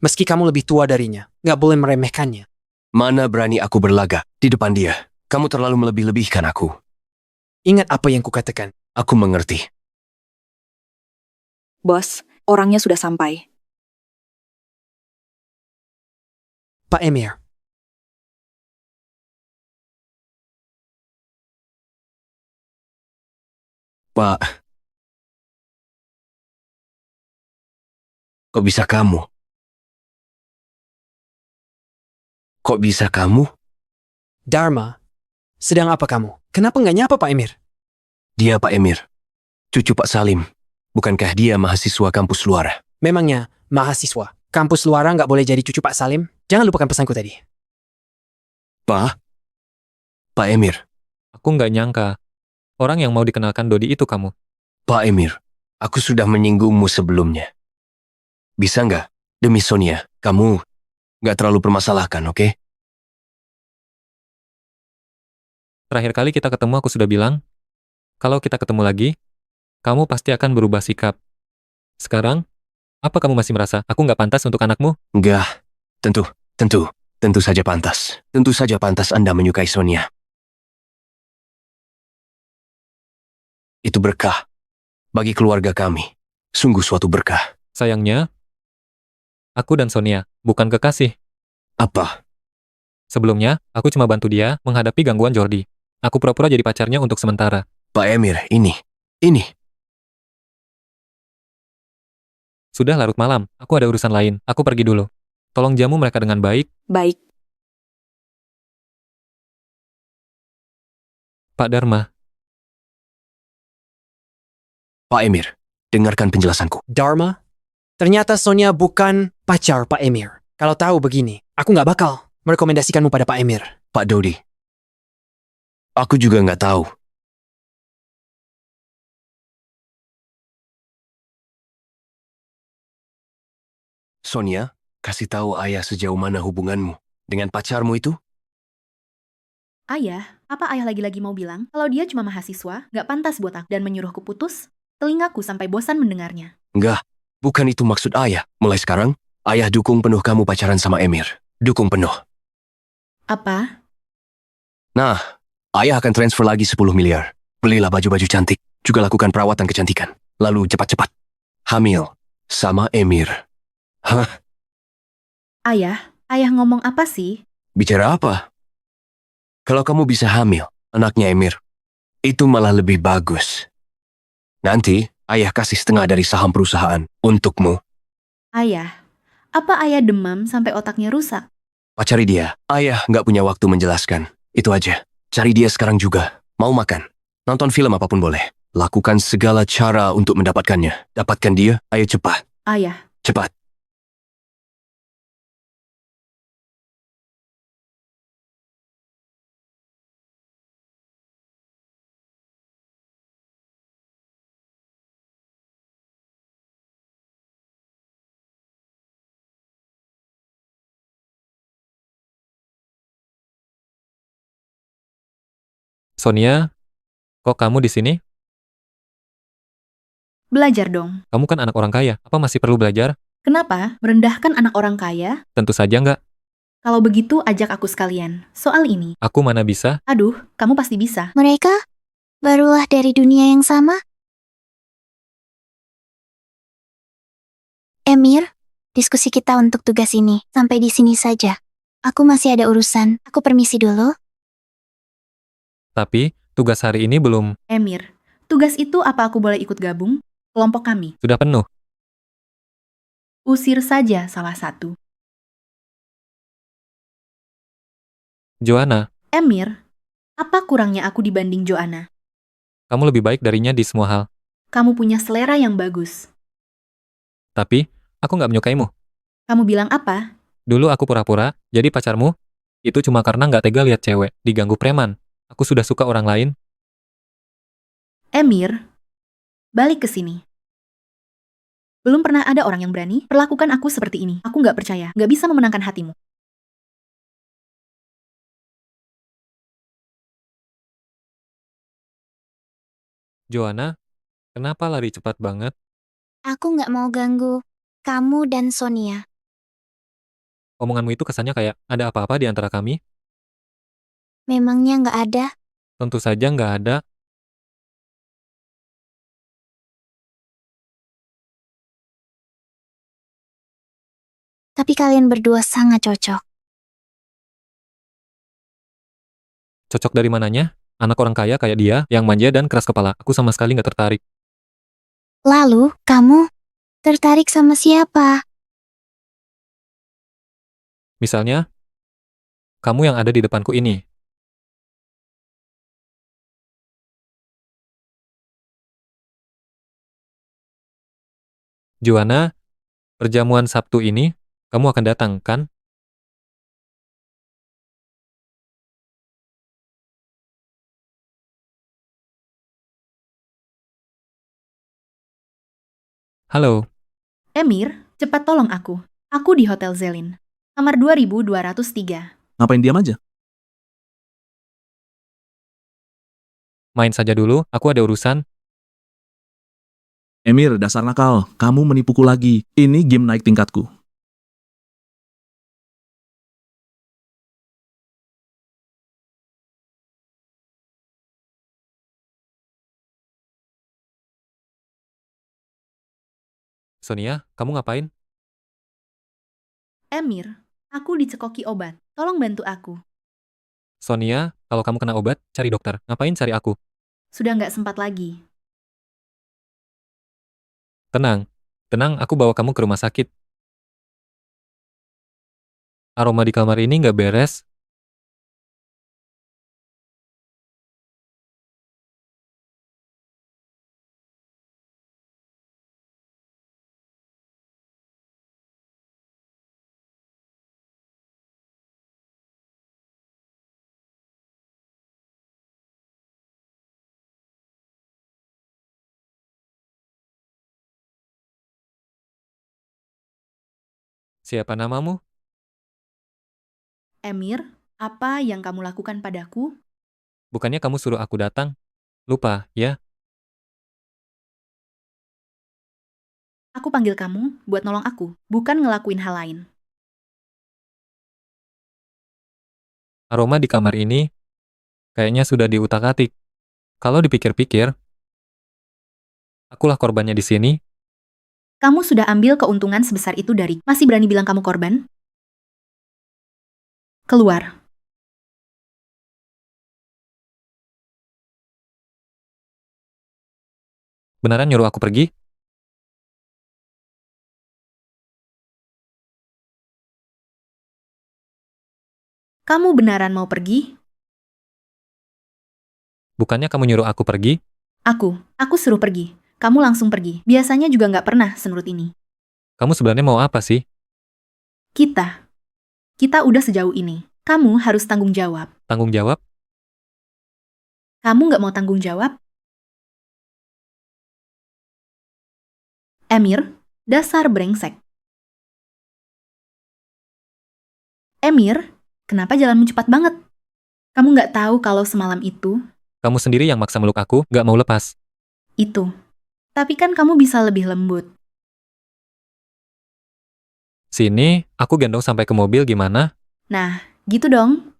meski kamu lebih tua darinya, nggak boleh meremehkannya. Mana berani aku berlagak di depan dia. Kamu terlalu melebih-lebihkan aku. Ingat apa yang kukatakan. Aku mengerti. Bos, orangnya sudah sampai. Pak Emir. Pak. Kok bisa kamu? Kok bisa kamu? Dharma, sedang apa kamu? Kenapa nggak nyapa Pak Emir? Dia Pak Emir. Cucu Pak Salim. Bukankah dia mahasiswa kampus luar? Memangnya mahasiswa. Kampus luar nggak boleh jadi cucu Pak Salim? Jangan lupakan pesanku tadi. Pak Emir. Aku nggak nyangka. Orang yang mau dikenalkan Dodi itu kamu. Pak Emir, aku sudah menyinggungmu sebelumnya. Bisa nggak? Demi Sonia, kamu nggak terlalu permasalahkan, oke? Terakhir kali kita ketemu aku sudah bilang, kalau kita ketemu lagi, kamu pasti akan berubah sikap. Sekarang, apa kamu masih merasa aku nggak pantas untuk anakmu? Enggak, tentu saja pantas. Tentu saja pantas Anda menyukai Sonia. Itu berkah. Bagi keluarga kami. Sungguh suatu berkah. Sayangnya, aku dan Sonia bukan kekasih. Apa? Sebelumnya, aku cuma bantu dia menghadapi gangguan Jordi. Aku pura-pura jadi pacarnya untuk sementara. Pak Emir, ini. Sudah larut malam, aku ada urusan lain. Aku pergi dulu. Tolong jamu mereka dengan baik. Baik. Pak Dharma. Pak Emir, dengarkan penjelasanku. Dharma, ternyata Sonia bukan pacar Pak Emir. Kalau tahu begini, aku nggak bakal merekomendasikanmu pada Pak Emir. Pak Dodi, aku juga nggak tahu. Sonia, kasih tahu ayah sejauh mana hubunganmu dengan pacarmu itu? Ayah, apa ayah lagi-lagi mau bilang? Kalau dia cuma mahasiswa, nggak pantas buat aku dan menyuruhku putus? Telingaku sampai bosan mendengarnya. Enggak, bukan itu maksud ayah. Mulai sekarang, ayah dukung penuh kamu pacaran sama Emir. Dukung penuh. Apa? Nah, ayah akan transfer lagi 10 miliar. Belilah baju-baju cantik, juga lakukan perawatan kecantikan. Lalu cepat-cepat hamil sama Emir. Hah? Ayah ngomong apa sih? Bicara apa? Kalau kamu bisa hamil anaknya Emir, itu malah lebih bagus. Nanti, ayah kasih setengah dari saham perusahaan untukmu. Ayah, apa ayah demam sampai otaknya rusak? Pacari dia. Ayah nggak punya waktu menjelaskan. Itu aja. Cari dia sekarang juga. Mau makan? Nonton film apapun boleh. Lakukan segala cara untuk mendapatkannya. Dapatkan dia. Ayo cepat. Ayah. Cepat. Sonia, kok kamu di sini? Belajar dong. Kamu kan anak orang kaya, apa masih perlu belajar? Kenapa? Merendahkan anak orang kaya? Tentu saja nggak. Kalau begitu, ajak aku sekalian. Soal ini. Aku mana bisa? Aduh, kamu pasti bisa. Mereka barulah dari dunia yang sama. Emir, diskusi kita untuk tugas ini sampai di sini saja. Aku masih ada urusan. Aku permisi dulu. Tapi, tugas hari ini belum. Emir, tugas itu apa aku boleh ikut gabung? Kelompok kami. Sudah penuh. Usir saja salah satu. Joanna, Emir, apa kurangnya aku dibanding Joanna? kamu lebih baik darinya di semua hal. Kamu punya selera yang bagus. Tapi, aku nggak menyukaimu. Kamu bilang apa? Dulu aku pura-pura, jadi pacarmu. Itu cuma karena nggak tega lihat cewek diganggu preman. Aku sudah suka orang lain. Emir, balik ke sini. Belum pernah ada orang yang berani perlakukan aku seperti ini. Aku nggak percaya, nggak bisa memenangkan hatimu. Joanna, kenapa lari cepat banget? Aku nggak mau ganggu kamu dan Sonia. Omonganmu itu kesannya kayak ada apa-apa di antara kami? Memangnya nggak ada? Tentu saja nggak ada. Tapi kalian berdua sangat cocok. Cocok dari mananya? Anak orang kaya kayak dia, yang manja dan keras kepala. Aku sama sekali nggak tertarik. Lalu, kamu tertarik sama siapa? Misalnya, kamu yang ada di depanku ini. Joanna, perjamuan Sabtu ini, kamu akan datang, kan? Halo. Emir, cepat tolong aku. Aku di Hotel Zelin. Kamar 2203. Ngapain diam aja? Main saja dulu, aku ada urusan. Emir, dasar nakal. Kamu menipuku lagi. Ini game naik tingkatku. Sonia, kamu ngapain? Emir, aku dicekoki obat. Tolong bantu aku. Sonia, kalau kamu kena obat, cari dokter. Ngapain cari aku? Sudah nggak sempat lagi. Tenang. Tenang, aku bawa kamu ke rumah sakit. Aroma di kamar ini nggak beres. Siapa namamu? Emir, apa yang kamu lakukan padaku? Bukannya kamu suruh aku datang? Lupa, ya? Aku panggil kamu buat nolong aku, bukan ngelakuin hal lain. Aroma di kamar ini kayaknya sudah diutak-atik. Kalau dipikir-pikir, akulah korbannya di sini. Kamu sudah ambil keuntungan sebesar itu dari... Masih berani bilang kamu korban? Keluar. Beneran nyuruh aku pergi? Kamu beneran mau pergi? Bukannya kamu nyuruh aku pergi? Aku suruh pergi. Kamu langsung pergi. Biasanya juga nggak pernah senurut ini. Kamu sebenarnya mau apa sih? Kita udah sejauh ini. Kamu harus tanggung jawab. Tanggung jawab? Kamu nggak mau tanggung jawab? Emir, dasar brengsek. Emir, kenapa jalanmu cepat banget? Kamu nggak tahu kalau semalam itu Kamu sendiri yang maksa meluk aku, gak mau lepas. Itu. Tapi kan kamu bisa lebih lembut. Sini, aku gendong sampai ke mobil gimana? Nah, gitu dong.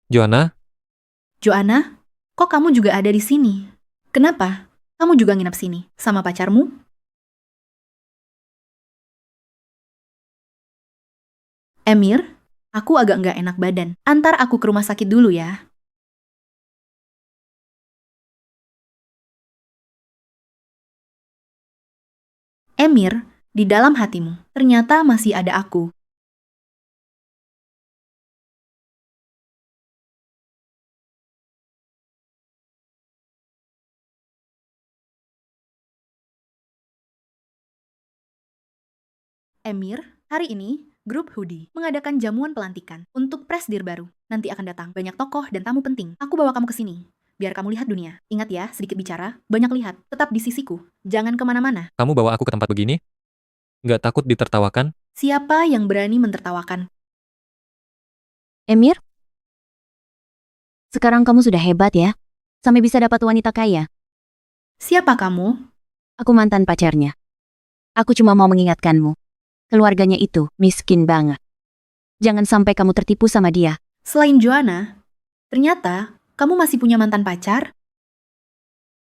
Joanna, Joanna, kok kamu juga ada di sini? Kenapa? Kamu juga nginep sini sama pacarmu? Emir, aku agak nggak enak badan. Antar aku ke rumah sakit dulu ya. Emir, di dalam hatimu, ternyata masih ada aku. Emir, hari ini, grup Hoodie mengadakan jamuan pelantikan untuk presdir baru. Nanti akan datang banyak tokoh dan tamu penting. Aku bawa kamu ke sini, biar kamu lihat dunia. Ingat ya, sedikit bicara, banyak lihat. Tetap di sisiku, jangan kemana-mana. kamu bawa aku ke tempat begini? Gak takut ditertawakan? Siapa yang berani mentertawakan? Emir? Sekarang kamu sudah hebat ya? Sampai bisa dapat wanita kaya. Siapa kamu? Aku mantan pacarnya. Aku cuma mau mengingatkanmu. Keluarganya itu miskin banget. Jangan sampai kamu tertipu sama dia. Selain Joanna, ternyata kamu masih punya mantan pacar?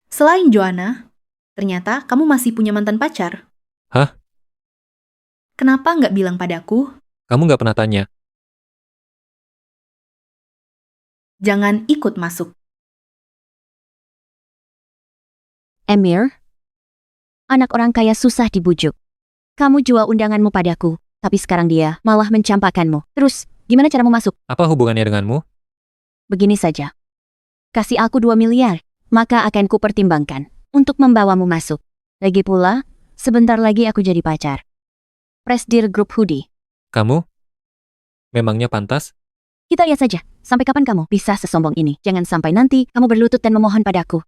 Selain Joanna, ternyata kamu masih punya mantan pacar? Hah? Kenapa nggak bilang padaku? Kamu gak pernah tanya. Jangan ikut masuk. Emir? Anak orang kaya susah dibujuk. Kamu jual undanganmu padaku, tapi sekarang dia malah mencampakkanmu. Terus, gimana caramu masuk? Apa hubungannya denganmu? Begini saja. Kasih aku 2 miliar, maka akan kupertimbangkan untuk membawamu masuk. Lagi pula, sebentar lagi aku jadi pacar. Presdir grup Hoodie. Kamu? Memangnya pantas? Kita lihat saja, sampai kapan kamu bisa sesombong ini. Jangan sampai nanti kamu berlutut dan memohon padaku.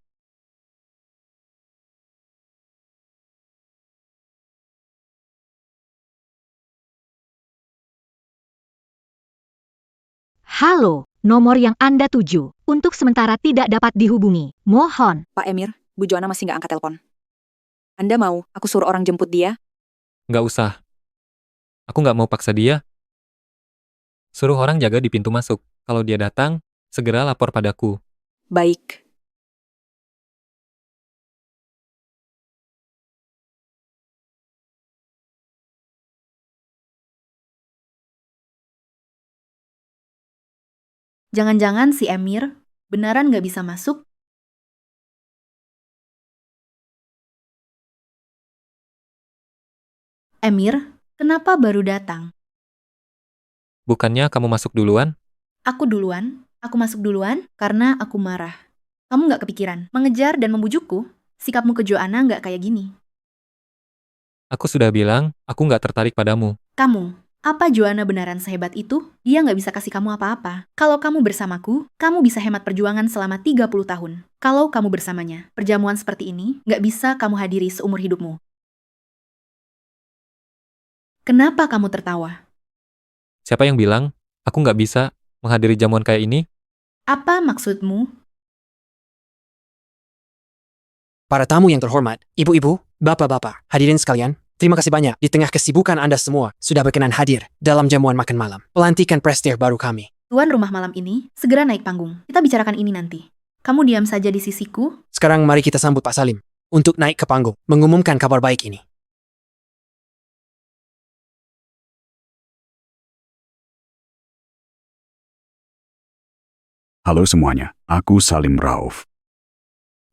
Halo, nomor yang Anda tuju untuk sementara tidak dapat dihubungi. Mohon. Pak Emir, Bu Joanna masih nggak angkat telepon. Anda mau aku suruh orang jemput dia? Gak usah. Aku gak mau paksa dia. Suruh orang jaga di pintu masuk. Kalau dia datang, segera lapor padaku. Baik. Jangan-jangan si Emir beneran nggak bisa masuk? Emir, kenapa baru datang? Bukannya kamu masuk duluan? Aku duluan, aku masuk duluan karena aku marah. Kamu nggak kepikiran mengejar dan membujukku? Sikapmu ke Joanna nggak kayak gini. Aku sudah bilang, aku gak tertarik padamu. Kamu, apa Joanna beneran sehebat itu? Dia nggak bisa kasih kamu apa-apa. Kalau kamu bersamaku, kamu bisa hemat perjuangan selama 30 tahun. Kalau kamu bersamanya, perjamuan seperti ini nggak bisa kamu hadiri seumur hidupmu. Kenapa kamu tertawa? Siapa yang bilang, aku gak bisa menghadiri jamuan kayak ini? Apa maksudmu? Para tamu yang terhormat, ibu-ibu, bapak-bapak, hadirin sekalian, terima kasih banyak di tengah kesibukan Anda semua sudah berkenan hadir dalam jamuan makan malam. Pelantikan prestir baru kami. Tuan rumah malam ini segera naik panggung. Kita bicarakan ini nanti. Kamu diam saja di sisiku. Sekarang mari kita sambut Pak Salim untuk naik ke panggung, mengumumkan kabar baik ini. Halo semuanya, aku Salim Rauf.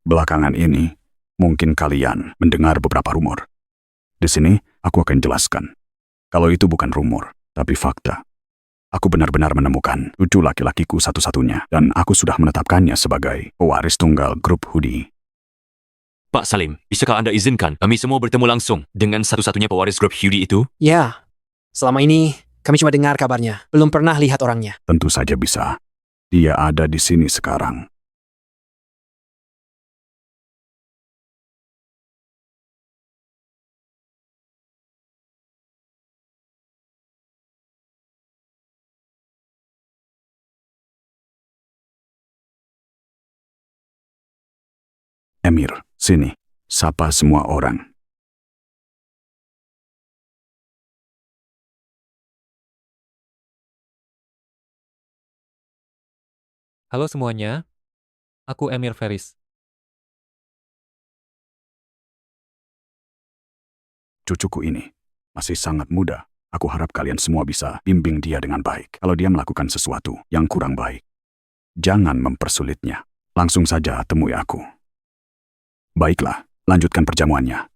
Belakangan ini, mungkin kalian mendengar beberapa rumor. Di sini, aku akan jelaskan. Kalau itu bukan rumor, tapi fakta. Aku benar-benar menemukan cucu laki-lakiku satu-satunya, dan aku sudah menetapkannya sebagai pewaris tunggal grup Hoodie. Pak Salim, bisakah Anda izinkan kami semua bertemu langsung dengan satu-satunya pewaris grup Hoodie itu? Ya, selama ini kami cuma dengar kabarnya, belum pernah lihat orangnya. Tentu saja bisa. Dia ada di sini sekarang. Emir, sini. Sapa semua orang. Halo semuanya, aku Emir Feris. Cucuku ini masih sangat muda. Aku harap kalian semua bisa bimbing dia dengan baik. Kalau dia melakukan sesuatu yang kurang baik, jangan mempersulitnya. Langsung saja temui aku. Baiklah, lanjutkan perjamuannya.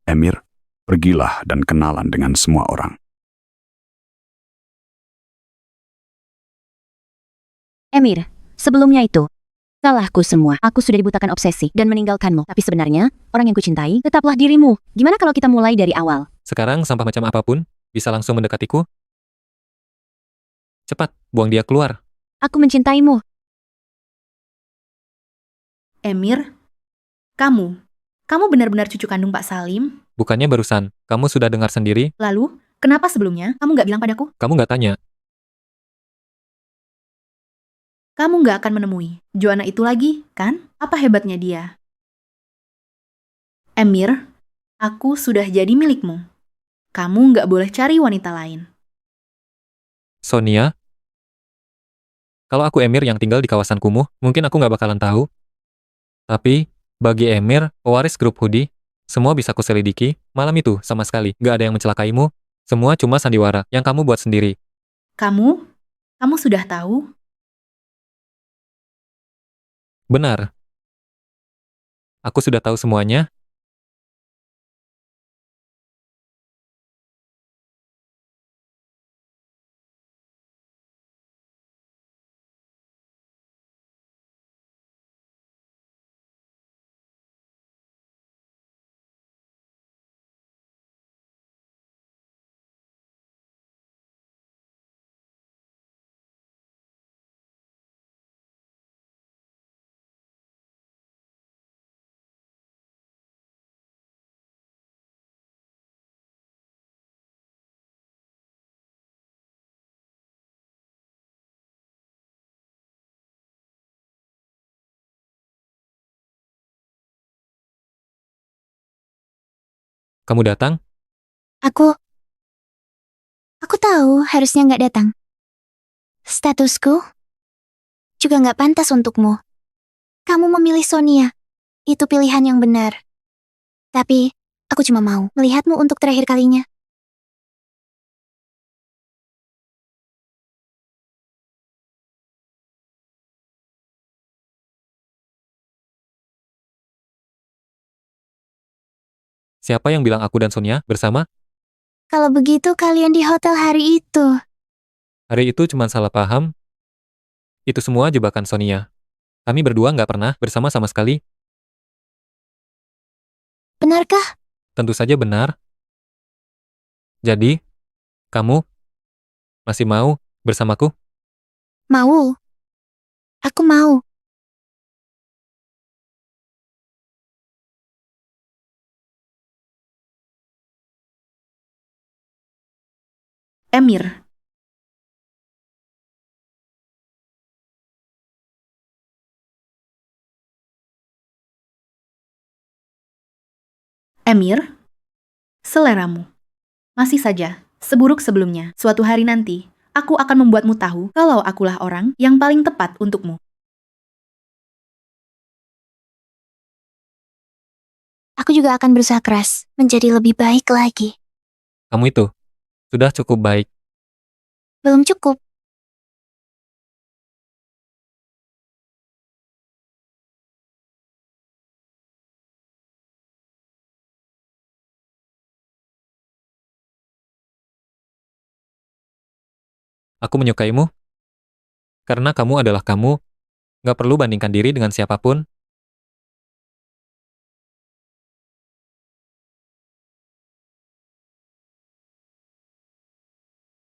Emir, pergilah dan kenalan dengan semua orang. Emir, sebelumnya itu, salahku semua. Aku sudah dibutakan obsesi dan meninggalkanmu. Tapi sebenarnya, orang yang kucintai tetaplah dirimu. Gimana kalau kita mulai dari awal? Sekarang sampah macam apapun bisa langsung mendekatiku. Cepat, buang dia keluar. Aku mencintaimu. Emir, kamu benar-benar cucu kandung Pak Salim? Bukannya barusan, kamu sudah dengar sendiri? Lalu, kenapa sebelumnya kamu nggak bilang padaku? Kamu nggak tanya. Kamu nggak akan menemui Joanna itu lagi, kan? Apa hebatnya dia? Emir, aku sudah jadi milikmu. Kamu nggak boleh cari wanita lain. Sonia? Kalau aku Emir yang tinggal di kawasan kumuh, mungkin aku nggak bakalan tahu. Tapi, bagi Emir, pewaris grup Hudi, semua bisa kuselidiki. Malam itu, sama sekali, nggak ada yang mencelakaimu. Semua cuma sandiwara yang kamu buat sendiri. Kamu sudah tahu? Benar. Aku sudah tahu semuanya. Kamu datang? Aku tahu harusnya nggak datang. Statusku juga nggak pantas untukmu. Kamu memilih Sonia. Itu pilihan yang benar. Tapi, aku cuma mau melihatmu untuk terakhir kalinya. Siapa yang bilang aku dan Sonia bersama? Kalau begitu kalian di hotel hari itu. Hari itu cuma salah paham. Itu semua jebakan Sonia. Kami berdua nggak pernah bersama sama sekali. Benarkah? Tentu saja benar. Jadi, kamu masih mau bersamaku? Mau. Aku mau. Emir. Emir, seleramu. Masih saja, seburuk sebelumnya. Suatu hari nanti, aku akan membuatmu tahu kalau akulah orang yang paling tepat untukmu. Aku juga akan berusaha keras menjadi lebih baik lagi. Kamu itu sudah cukup baik. Belum cukup. Aku menyukaimu karena kamu adalah kamu. Nggak perlu bandingkan diri dengan siapapun.